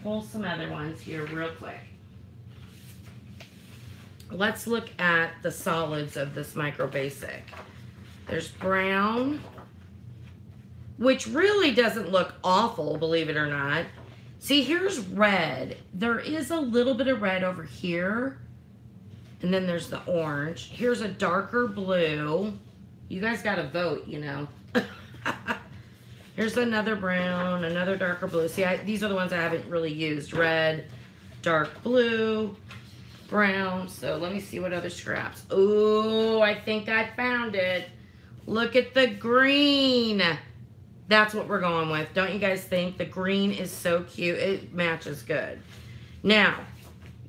Speaker 1: pull some other ones here real quick. let's look at the solids of this Micro Basic. There's brown, which really doesn't look awful, believe it or not. See, here's red. There is a little bit of red over here. And then there's the orange. Here's a darker blue. You guys got to vote, you know. Here's another brown, another darker blue. See, these are the ones I haven't really used. Red, dark blue, brown. So let me see what other scraps. Oh, I think I found it. Look at the green. That's what we're going with. Don't you guys think? The green is so cute. It matches good. Now,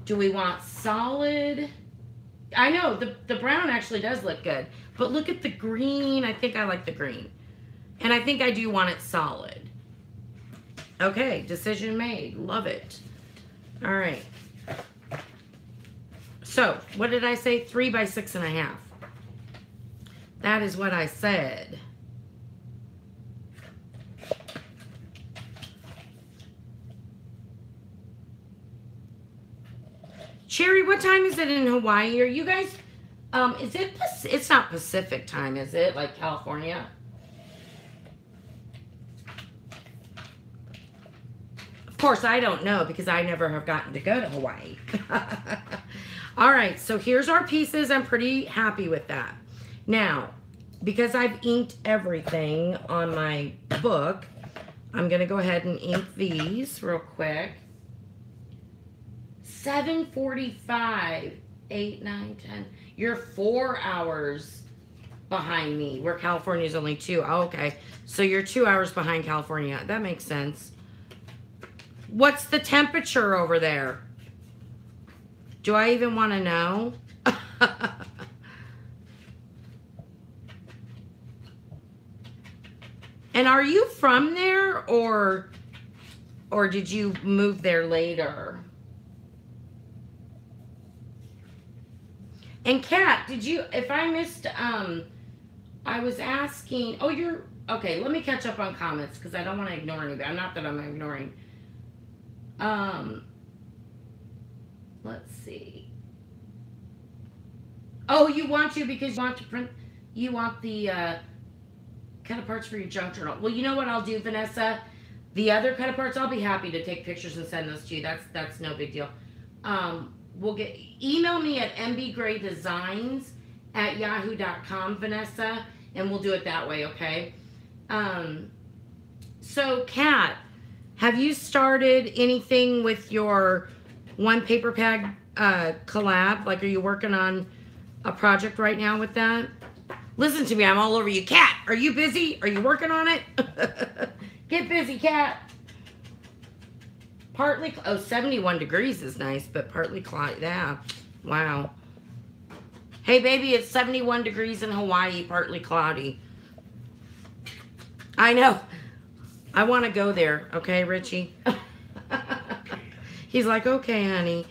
Speaker 1: do we want solid? I know, the brown actually does look good. But look at the green. I think I like the green. And I think I do want it solid. Okay, decision made. Love it. All right. So, what did I say? 3 by 6.5. That is what I said. Sherry, what time is it in Hawaii? Are you guys, it's not Pacific time, is it? Like California? Of course, I don't know because I never have gotten to go to Hawaii. All right, so here's our pieces. I'm pretty happy with that. Now, because I've inked everything on my book, I'm going to go ahead and ink these real quick. 7:45, 8, 9, 10. You're 4 hours behind me, where California is only 2. Oh, okay, so you're 2 hours behind California. That makes sense. What's the temperature over there? Do I even want to know? And are you from there, or did you move there later? And Kat, did you, if I missed, I was asking, oh, you're, okay, let me catch up on comments because I don't want to ignore anybody. Not that I'm ignoring. Let's see. Oh, you want to because you want to print, you want the cut parts for your junk journal. Well, you know what I'll do, Vanessa? The other cut parts, I'll be happy to take pictures and send those to you. That's no big deal. We'll email me at mbgraydesigns@yahoo.com, Vanessa, and we'll do it that way, okay? So, Kat, have you started anything with your One Paper Bag collab? Like, are you working on a project right now with that? Listen to me, I'm all over you. Kat, are you busy? Are you working on it? Get busy, Kat. Partly, oh, 71 degrees is nice, but partly cloudy. Yeah, wow. Hey, baby, it's 71 degrees in Hawaii, partly cloudy. I know. I want to go there. Okay, Richie? He's like, okay, honey.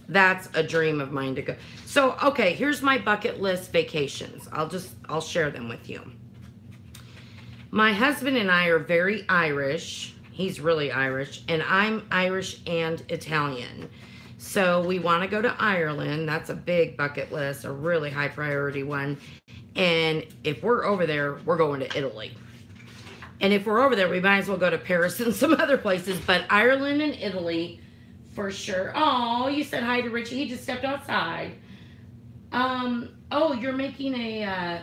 Speaker 1: That's a dream of mine to go. So, okay, here's my bucket list vacations. I'll share them with you. My husband and I are very Irish. He's really Irish, and I'm Irish and Italian. So we want to go to Ireland. That's a big bucket list, a really high priority one. And if we're over there, we're going to Italy. And if we're over there, we might as well go to Paris and some other places. But Ireland and Italy, for sure. Oh, you said hi to Richie. He just stepped outside. Oh, you're making a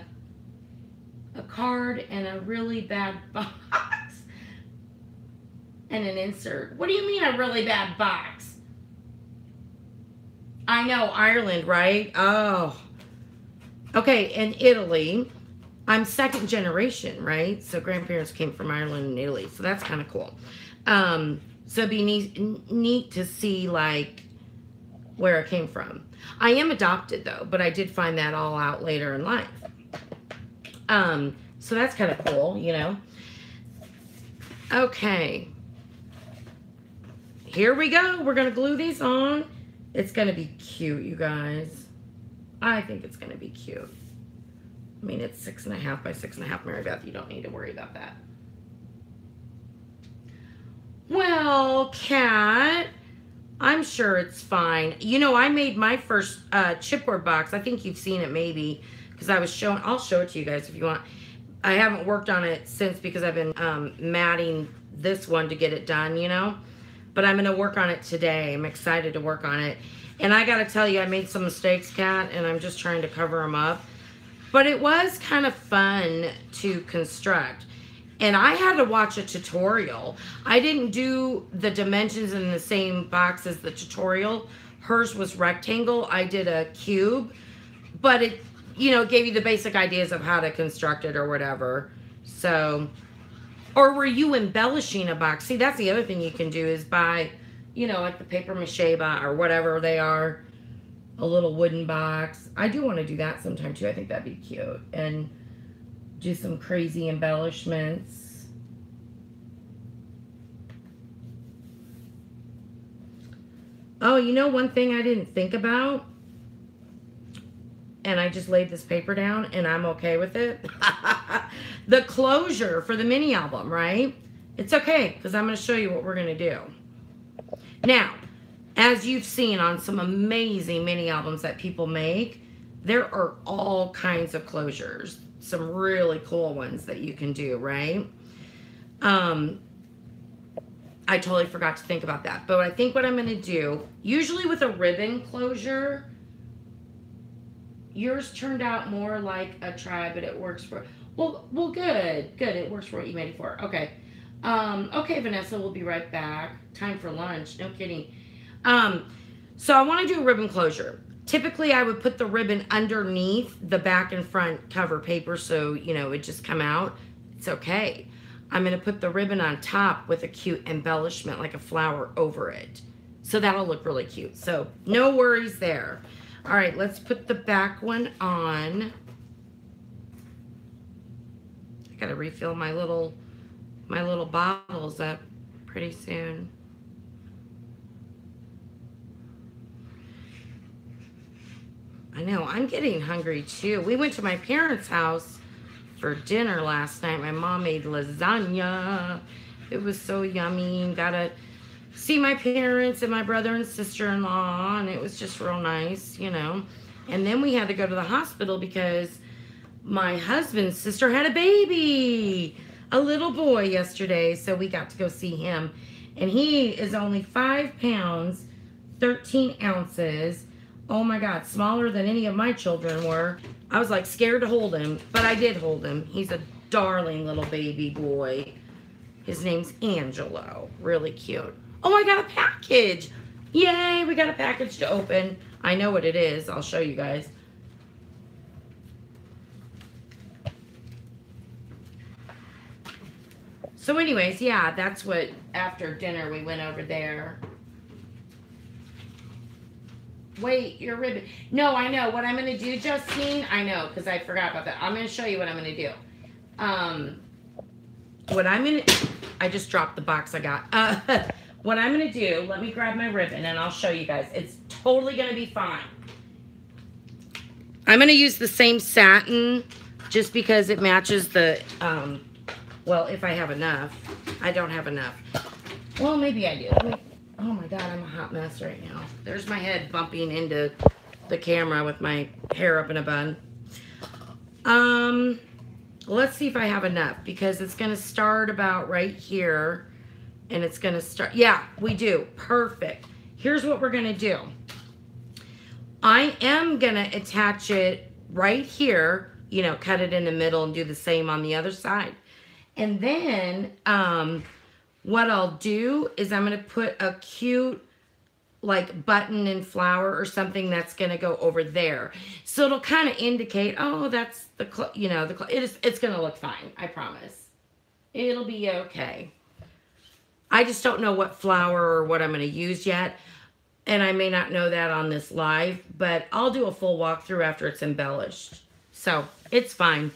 Speaker 1: card and a really bad box and an insert. What do you mean a really bad box? I know, Ireland, right? Oh. Okay, and Italy. I'm second generation, right? So grandparents came from Ireland and Italy. So that's kind of cool. So it'd be neat to see, like, where I came from. I am adopted, though, but I did find that all out later in life. So that's kind of cool, you know. Okay. Here we go. We're going to glue these on. It's going to be cute, you guys. I think it's going to be cute. I mean, it's 6.5 by 6.5, Mary Beth. You don't need to worry about that. Well, Kat, I'm sure it's fine. You know, I made my first chipboard box. I think you've seen it maybe because I was showing. I'll show it to you guys if you want. I haven't worked on it since because I've been matting this one to get it done, you know. But I'm going to work on it today. I'm excited to work on it. And I got to tell you, I made some mistakes, Kat, and I'm just trying to cover them up. But it was kind of fun to construct. And I had to watch a tutorial. I didn't do the dimensions in the same box as the tutorial. Hers was rectangle. I did a cube. But it, you know, gave you the basic ideas of how to construct it or whatever. So, or were you embellishing a box? See, that's the other thing you can do is buy, you know, like the paper mache box or whatever they are. A little wooden box. I do want to do that sometime too. I think that'd be cute. And do some crazy embellishments. Oh, you know one thing I didn't think about? And I just laid this paper down and I'm okay with it. The closure for the mini album, right? It's okay because I'm going to show you what we're going to do. Now, as you've seen on some amazing mini albums that people make, there are all kinds of closures. Some really cool ones that you can do, right? I totally forgot to think about that. But I think what I'm going to do, usually with a ribbon closure, yours turned out more like a tri, but it works for, well, good. It works for what you made it for. Okay. Okay, Vanessa, we'll be right back. Time for lunch. No kidding. So I want to do a ribbon closure. Typically, I would put the ribbon underneath the back and front cover paper so, you know, it just come out. It's okay. I'm going to put the ribbon on top with a cute embellishment like a flower over it. So that'll look really cute. So no worries there. All right, let's put the back one on. I got to refill my little bottles up pretty soon. I know, I'm getting hungry too. We went to my parents' house for dinner last night. My mom made lasagna. It was so yummy. Got to see my parents and my brother and sister-in-law, and it was just real nice, you know. And then we had to go to the hospital because my husband's sister had a baby, a little boy yesterday, so we got to go see him. And he is only 5 pounds, 13 ounces. Oh my God, smaller than any of my children were. I was like scared to hold him, but I did hold him. He's a darling little baby boy. His name's Angelo. Really cute. Oh, I got a package. Yay, we got a package to open. I know what it is. I'll show you guys. So anyways, yeah, that's what, after dinner, we went over there. Wait, your ribbon. No, I know. What I'm going to do, Justine, I know, because I forgot about that. I'm going to show you what I'm going to do. What I'm going to... I just dropped the box I got. What I'm going to do, let me grab my ribbon, and I'll show you guys. It's totally going to be fine. I'm going to use the same satin just because it matches the... well, if I have enough. I don't have enough. Well, maybe I do. Wait. Oh my God, I'm a hot mess right now. There's my head bumping into the camera with my hair up in a bun. Let's see if I have enough because it's going to start about right here. And it's going to start. Yeah, we do. Perfect. Here's what we're going to do. I am going to attach it right here. You know, cut it in the middle and do the same on the other side. And then what I'll do is I'm going to put a cute like button and flower or something that's going to go over there. So it'll kind of indicate, oh, that's the, you know, it's going to look fine. I promise. It'll be okay. I just don't know what flower or what I'm going to use yet. And I may not know that on this live, but I'll do a full walkthrough after it's embellished. So it's fine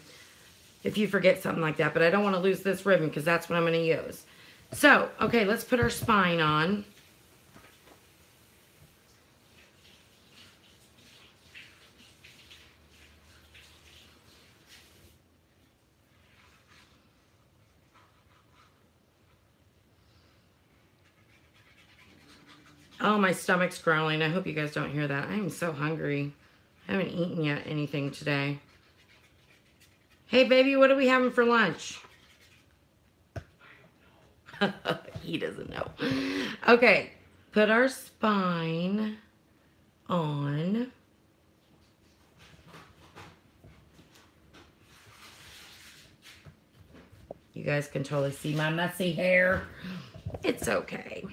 Speaker 1: if you forget something like that, but I don't want to lose this ribbon because that's what I'm going to use. So, okay, let's put our spine on. Oh, my stomach's growling. I hope you guys don't hear that. I am so hungry. I haven't eaten yet anything today. Hey, baby, what are we having for lunch? He doesn't know. Okay, put our spine on. You guys can totally see my messy hair. It's okay.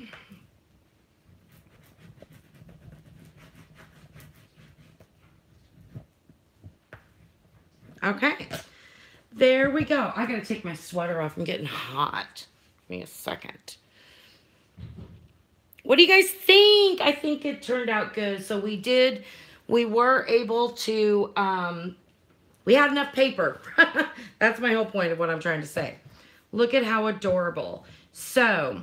Speaker 1: Okay, there we go. I gotta take my sweater off. I'm getting hot. Give me a second. What do you guys think? I think it turned out good. So we were able to, we had enough paper. That's my whole point of what I'm trying to say. Look at how adorable. So,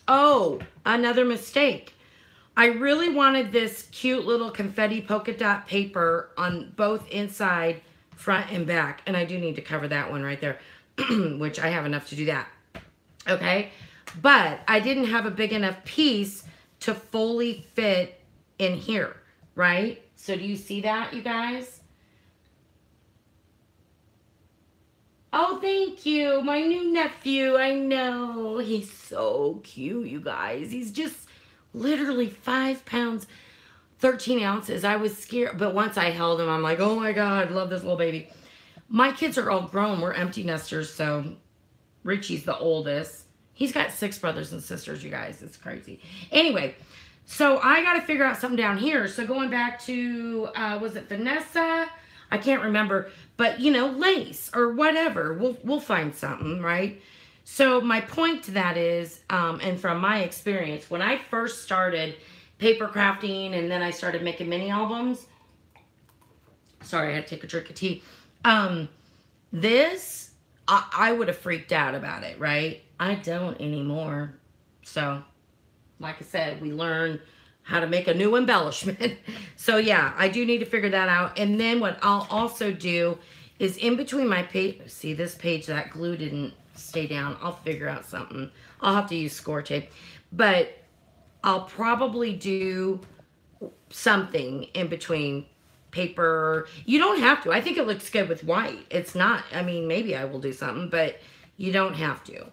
Speaker 1: oh, another mistake. I really wanted this cute little confetti polka dot paper on both inside, front, and back. And I do need to cover that one right there, which I have enough to do that. Okay? But I didn't have a big enough piece to fully fit in here, right? So do you see that, you guys? Oh, thank you. My new nephew. I know. He's so cute, you guys. He's just literally 5 pounds, 13 ounces. I was scared. But once I held him, I'm like, oh my God, I love this little baby. My kids are all grown. We're empty nesters. So Richie's the oldest. He's got 6 brothers and sisters, you guys. It's crazy. Anyway, so I got to figure out something down here. So going back to, was it Vanessa? I can't remember. But, you know, lace or whatever. We'll find something, right? So my point to that is, and from my experience, when I first started paper crafting and then I started making mini albums. Sorry, I had to take a drink of tea. This, I would have freaked out about it, right? I don't anymore. So, like I said, we learn how to make a new embellishment. So yeah, I do need to figure that out. And then what I'll also do is in between my page, see this page, that glue didn't stay down. I'll figure out something. I'll have to use score tape. But I'll probably do something in between paper. You don't have to. I think it looks good with white. It's not, I mean, maybe I will do something, but you don't have to.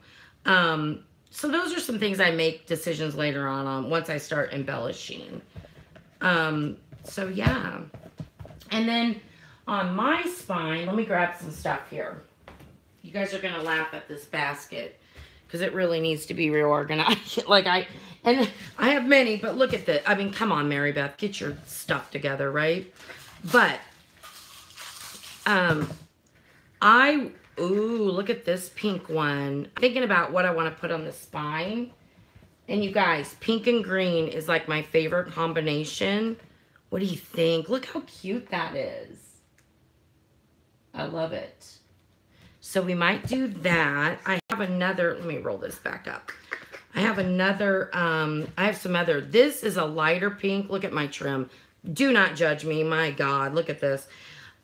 Speaker 1: So those are some things I make decisions later on once I start embellishing. So yeah. And then on my spine, let me grab some stuff here. You guys are going to laugh at this basket because it really needs to be reorganized. And I have many, but look at this. I mean, come on, Mary Beth, get your stuff together, right? But, ooh, look at this pink one. I'm thinking about what I want to put on the spine. And you guys, pink and green is like my favorite combination. What do you think? Look how cute that is. I love it. So we might do that. I have another, let me roll this back up. I have another, I have some other, this is a lighter pink. Look at my trim. Do not judge me. My God, look at this.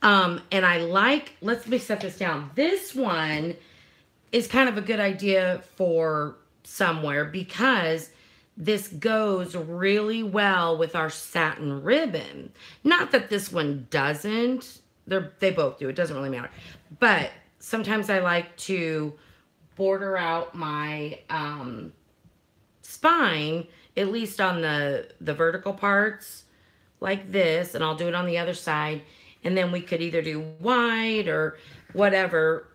Speaker 1: And I like, let me set this down. This one is kind of a good idea for somewhere because this goes really well with our satin ribbon. Not that this one doesn't. They both do. It doesn't really matter. But sometimes I like to border out my spine, at least on the vertical parts, like this. And I'll do it on the other side. And then we could either do white or whatever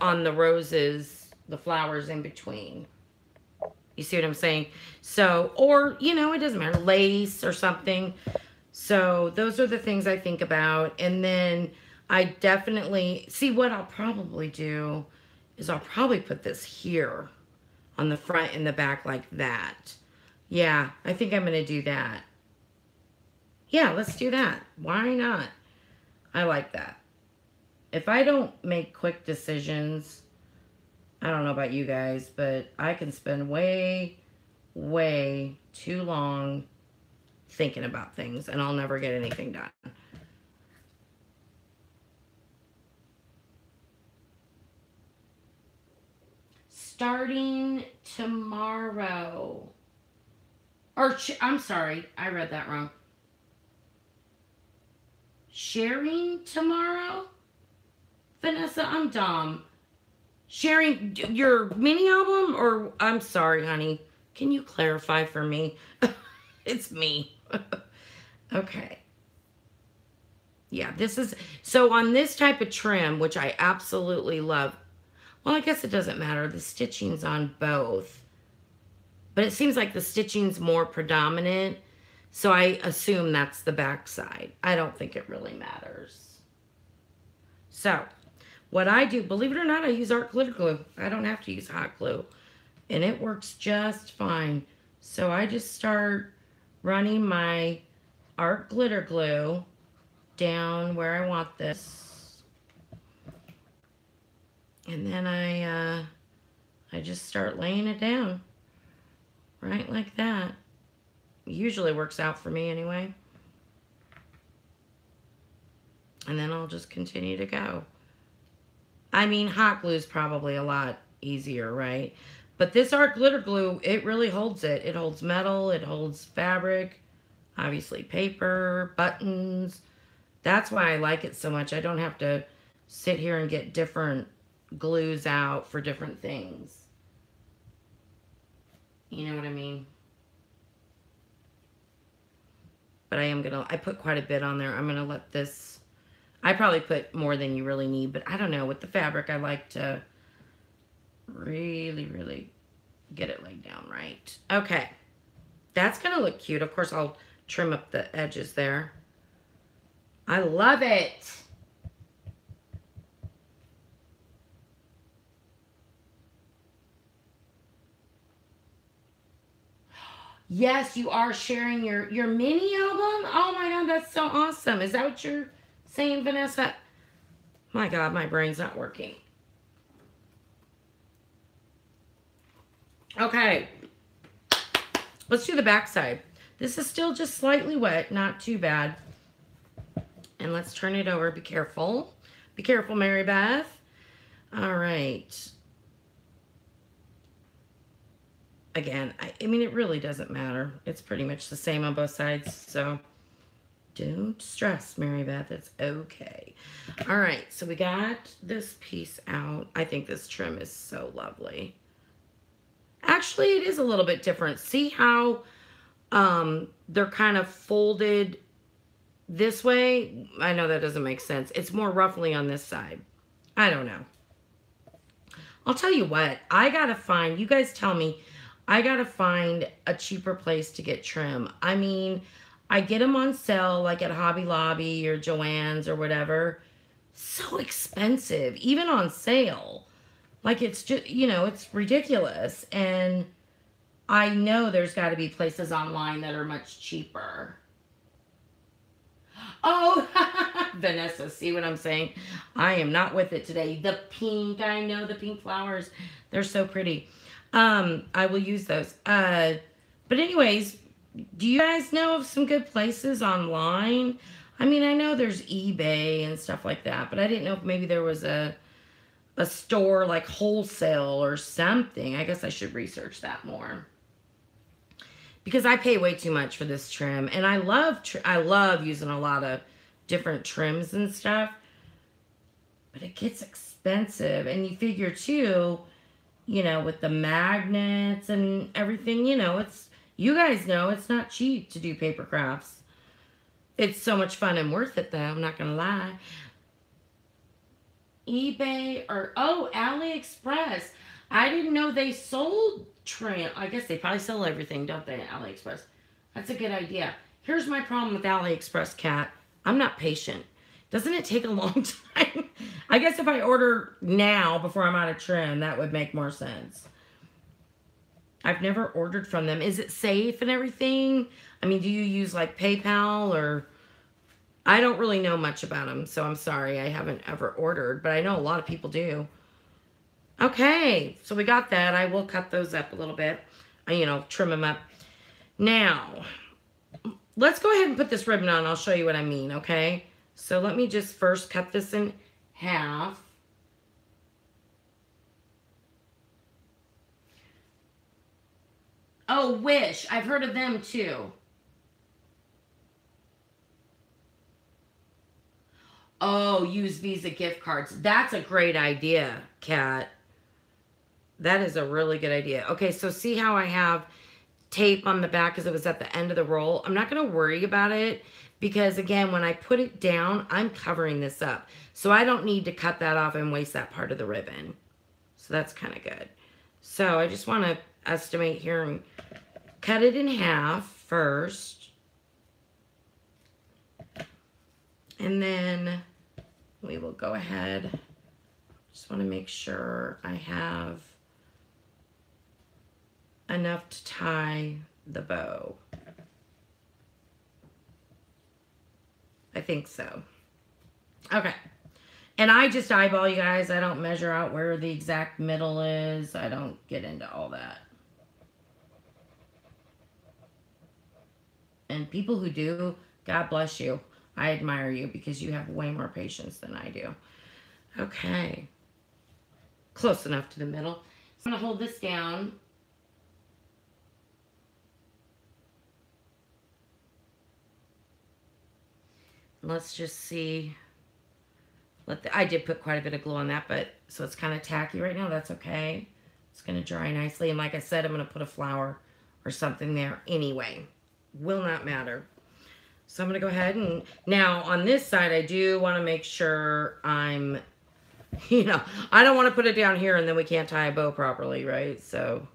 Speaker 1: on the roses, the flowers in between. You see what I'm saying? So, or, you know, it doesn't matter, lace or something. So those are the things I think about. And then I definitely, see what I'll probably do is I'll probably put this here on the front and the back like that. Yeah, I think I'm going to do that. Yeah, let's do that. Why not? I like that. If I don't make quick decisions, I don't know about you guys, but I can spend way, way too long thinking about things and I'll never get anything done. Starting tomorrow. Or, I'm sorry, I read that wrong. Sharing tomorrow? Vanessa, I'm dumb. Sharing your mini album? Or, I'm sorry, honey. Can you clarify for me? It's me. Okay. Yeah, this is, so on this type of trim, which I absolutely love, well, I guess it doesn't matter. The stitching's on both. But it seems like the stitching's more predominant, so I assume that's the back side. I don't think it really matters. So, what I do, believe it or not, I use art glitter glue. I don't have to use hot glue. And it works just fine. So I just start running my art glitter glue down where I want this. And then I just start laying it down. Right like that. Usually works out for me anyway. And then I'll just continue to go. I mean, hot glue is probably a lot easier, right? But this art glitter glue, it really holds it. It holds metal, it holds fabric, obviously paper, buttons. That's why I like it so much. I don't have to sit here and get different glues out for different things. You know what I mean? But I put quite a bit on there. I'm gonna let this, I probably put more than you really need, but I don't know. With the fabric, I like to really, really get it laid down right. Okay. That's gonna look cute. Of course, I'll trim up the edges there. I love it. Yes, you are sharing your mini album. Oh my God, that's so awesome. Is that what you're saying, Vanessa? My God, my brain's not working. Okay. Let's do the back side. This is still just slightly wet, not too bad. And let's turn it over. Be careful. Be careful, Mary Beth. All right. Again, I mean, it really doesn't matter. It's pretty much the same on both sides, so don't stress, Mary Beth. It's okay. All right, so we got this piece out. I think this trim is so lovely. Actually, it is a little bit different. See how they're kind of folded this way? I know that doesn't make sense. It's more roughly on this side. I don't know. I'll tell you what. I got to find, you guys tell me, I gotta find a cheaper place to get trim. I mean, I get them on sale like at Hobby Lobby or Joann's or whatever. So expensive, even on sale. Like it's just, you know, it's ridiculous. And I know there's got to be places online that are much cheaper. Oh, Vanessa, see what I'm saying? I am not with it today. The pink, I know the pink flowers. They're so pretty. I will use those. But anyways, do you guys know of some good places online? I mean, I know there's eBay and stuff like that, but I didn't know if maybe there was a store like wholesale or something. I guess I should research that more. Because I pay way too much for this trim, and I love using a lot of different trims and stuff. But it gets expensive, and you figure too, you know, with the magnets and everything, you know, you guys know it's not cheap to do paper crafts. It's so much fun and worth it, though. I'm not gonna lie. eBay or AliExpress. I didn't know they sold trim. I guess they probably sell everything, don't they, at AliExpress? That's a good idea. Here's my problem with AliExpress, Kat. I'm not patient. Doesn't it take a long time? I guess if I order now before I'm out of trim, that would make more sense. I've never ordered from them. Is it safe and everything? I mean, do you use like PayPal or... I don't really know much about them, so I'm sorry. I haven't ever ordered, but I know a lot of people do. Okay, so we got that. I will cut those up a little bit. You know, trim them up. Now, let's go ahead and put this ribbon on. I'll show you what I mean, okay? So let me just first cut this in half. Oh, Wish. I've heard of them too. Oh, use Visa gift cards. That's a great idea, Kat. That is a really good idea. Okay, so see how I have tape on the back because it was at the end of the roll? I'm not going to worry about it because, again, when I put it down, I'm covering this up. So I don't need to cut that off and waste that part of the ribbon. So that's kind of good. So I just want to estimate here and cut it in half first. And then we will go ahead. Just want to make sure I have enough to tie the bow. I think so. Okay. And I just eyeball, you guys. I don't measure out where the exact middle is. I don't get into all that. And people who do, God bless you. I admire you because you have way more patience than I do. Okay. Close enough to the middle. So I'm going to hold this down. Let's just see. I did put quite a bit of glue on that, but so it's kind of tacky right now. That's okay. It's going to dry nicely. And like I said, I'm going to put a flower or something there anyway. Will not matter. So I'm going to go ahead and now on this side, I do want to make sure I'm, you know, I don't want to put it down here and then we can't tie a bow properly, right? So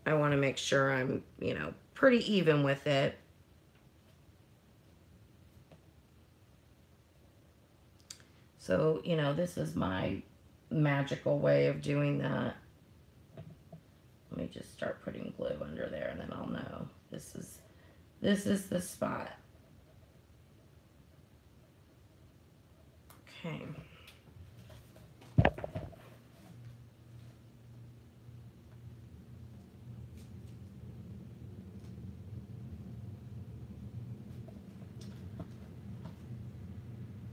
Speaker 1: I want to make sure I'm, you know, pretty even with it. So, you know, this is my magical way of doing that. Let me just start putting glue under there and then I'll know. This is the spot. Okay.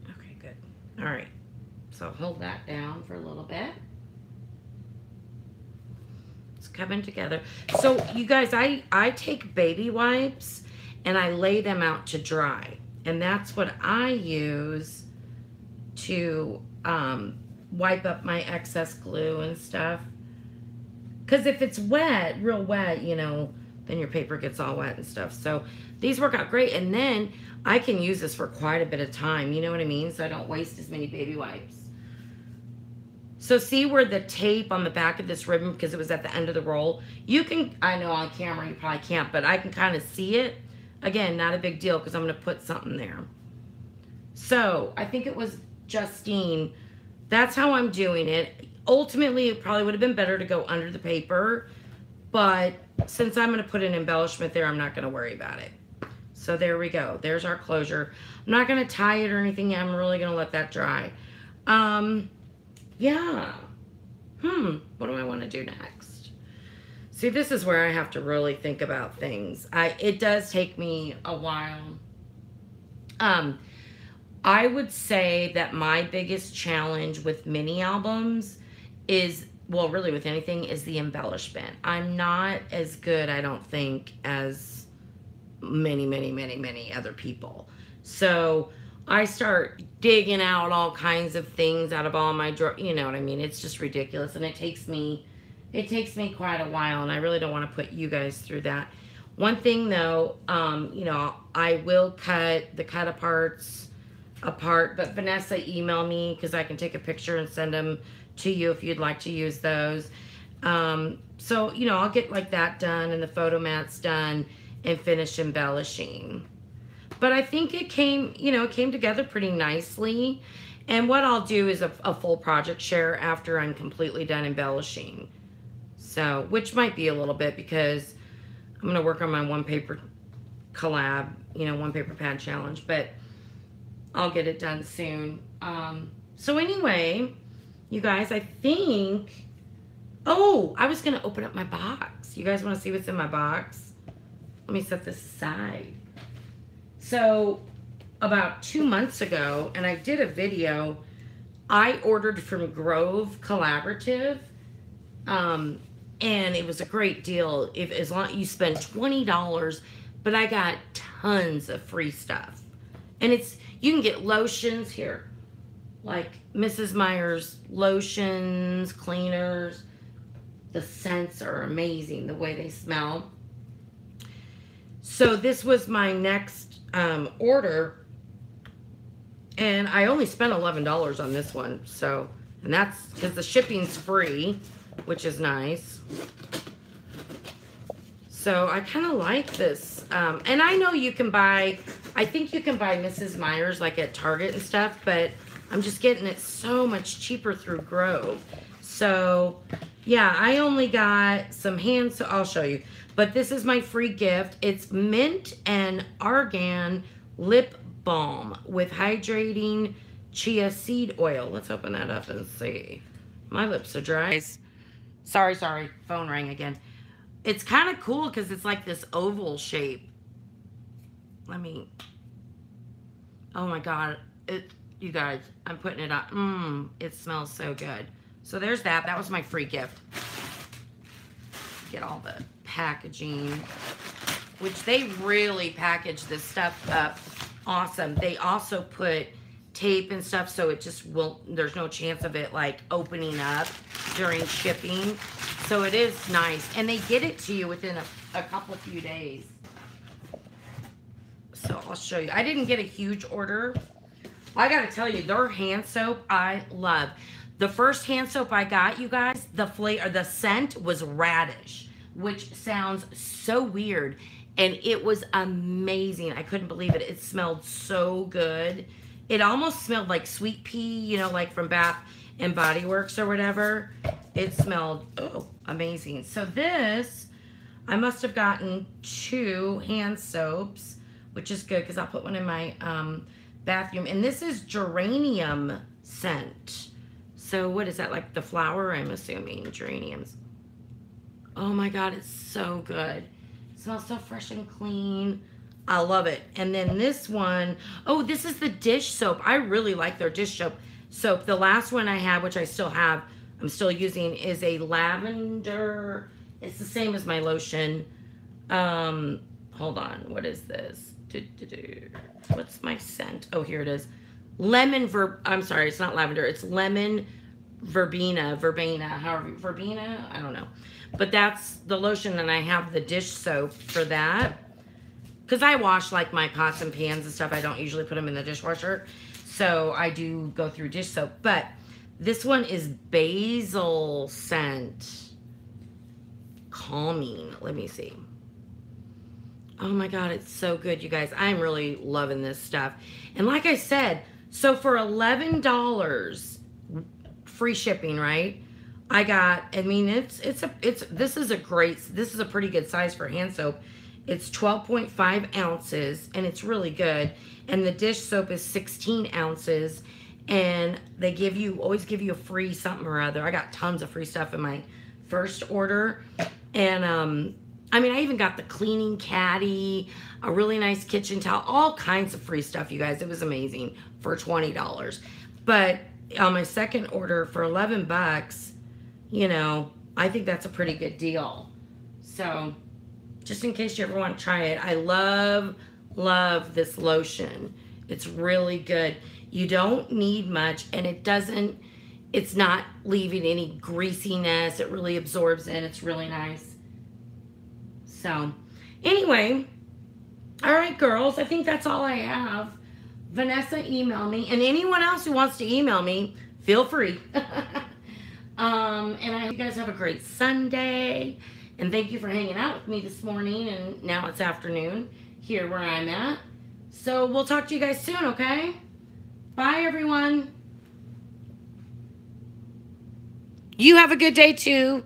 Speaker 1: Okay, good. All right. So hold that down for a little bit. It's coming together. So you guys, I take baby wipes and I lay them out to dry. And that's what I use to wipe up my excess glue and stuff. Because if it's wet, real wet, you know, then your paper gets all wet and stuff. So these work out great. And then I can use this for quite a bit of time. You know what I mean? So I don't waste as many baby wipes. So see where the tape on the back of this ribbon, because it was at the end of the roll, you can, I know on camera you probably can't, but I can kind of see it. Again, not a big deal because I'm going to put something there. So I think it was Justine. That's how I'm doing it. Ultimately, it probably would have been better to go under the paper, but since I'm going to put an embellishment there, I'm not going to worry about it. So there we go. There's our closure. I'm not going to tie it or anything. I'm really going to let that dry. Yeah. What do I want to do next? See, this is where I have to really think about things. It does take me a while. I would say that my biggest challenge with mini albums is, well, really with anything, is the embellishment. I'm not as good, I don't think, as many other people. So I start digging out all kinds of things out of all my drawers. You know what I mean? It's just ridiculous. And it takes me quite a while. And I really don't want to put you guys through that. One thing though, you know, I will cut the cut-aparts apart. But Vanessa, email me because I can take a picture and send them to you if you'd like to use those. So, you know, I'll get like that done and the photo mats done and finish embellishing. But I think it came, you know, it came together pretty nicely. And what I'll do is a full project share after I'm completely done embellishing. So, which might be a little bit because I'm going to work on my one paper collab, you know, one paper pad challenge. But I'll get it done soon. So anyway, you guys, I think, oh, I was going to open up my box. You guys want to see what's in my box? Let me set this aside. So about 2 months ago, and I did a video, I ordered from Grove Collaborative and it was a great deal. If as long you spend $20, but I got tons of free stuff, and you can get lotions here, like Mrs. Meyer's lotions, cleaners. The scents are amazing, the way they smell. So this was my next order, and I only spent $11 on this one. So, and that's because the shipping's free, which is nice. So I kind of like this. And I know you can buy, I think you can buy Mrs. Meyer's like at Target and stuff, but I'm just getting it so much cheaper through Grove. So yeah, I only got some hand soap. I'll show you. But this is my free gift. It's mint and argan lip balm with hydrating chia seed oil. Let's open that up and see. My lips are dry. Sorry, phone rang again. It's kind of cool because it's like this oval shape. Oh my God. You guys, I'm putting it on. It smells so good. So there's that. That was my free gift. Get all the packaging, which they really package this stuff up awesome. They also put tape and stuff so it just there's no chance of it like opening up during shipping. So it is nice. And they get it to you within a couple of few days. So I'll show you. I didn't get a huge order. I gotta tell you, their hand soap I love. The first hand soap I got, you guys, the scent was radish, which sounds so weird. And it was amazing. I couldn't believe it. It smelled so good. It almost smelled like sweet pea, you know, like from Bath and Body Works or whatever. It smelled, amazing. So this, I must have gotten 2 hand soaps, which is good because I'll put one in my bathroom. And this is geranium scent. So what is that, like the flower, I'm assuming, geraniums. Oh my God, it's so good. It smells so fresh and clean. I love it. And then this one, this is the dish soap. I really like their dish soap. The last one I had, which I still have, I'm still using, is a lavender. It's the same as my lotion. Hold on, what is this? What's my scent? Oh, here it is. I'm sorry, it's not lavender. It's lemon verbena, I don't know. But that's the lotion, and I have the dish soap for that. Because I wash like my pots and pans and stuff. I don't usually put them in the dishwasher. So I do go through dish soap. But this one is basil scent. Calming. Let me see. Oh my God, it's so good, you guys. I'm really loving this stuff. And like I said, so for $11 free shipping, right? I got, this is a pretty good size for hand soap. It's 12.5 ounces and it's really good. And the dish soap is 16 ounces and they always give you a free something or other. I got tons of free stuff in my first order. And, I even got the cleaning caddy, a really nice kitchen towel, all kinds of free stuff, you guys. It was amazing for $20. But on my second order for 11 bucks, I think that's a pretty good deal. So just in case you ever want to try it, I love this lotion. It's really good. You don't need much, and it's not leaving any greasiness. It really absorbs in. It's really nice. So anyway, all right, girls, I think that's all I have. Vanessa, email me, and anyone else who wants to email me, feel free. And I hope you guys have a great Sunday, and thank you for hanging out with me this morning, and now it's afternoon here where I'm at. So we'll talk to you guys soon, okay? Bye, everyone. You have a good day, too.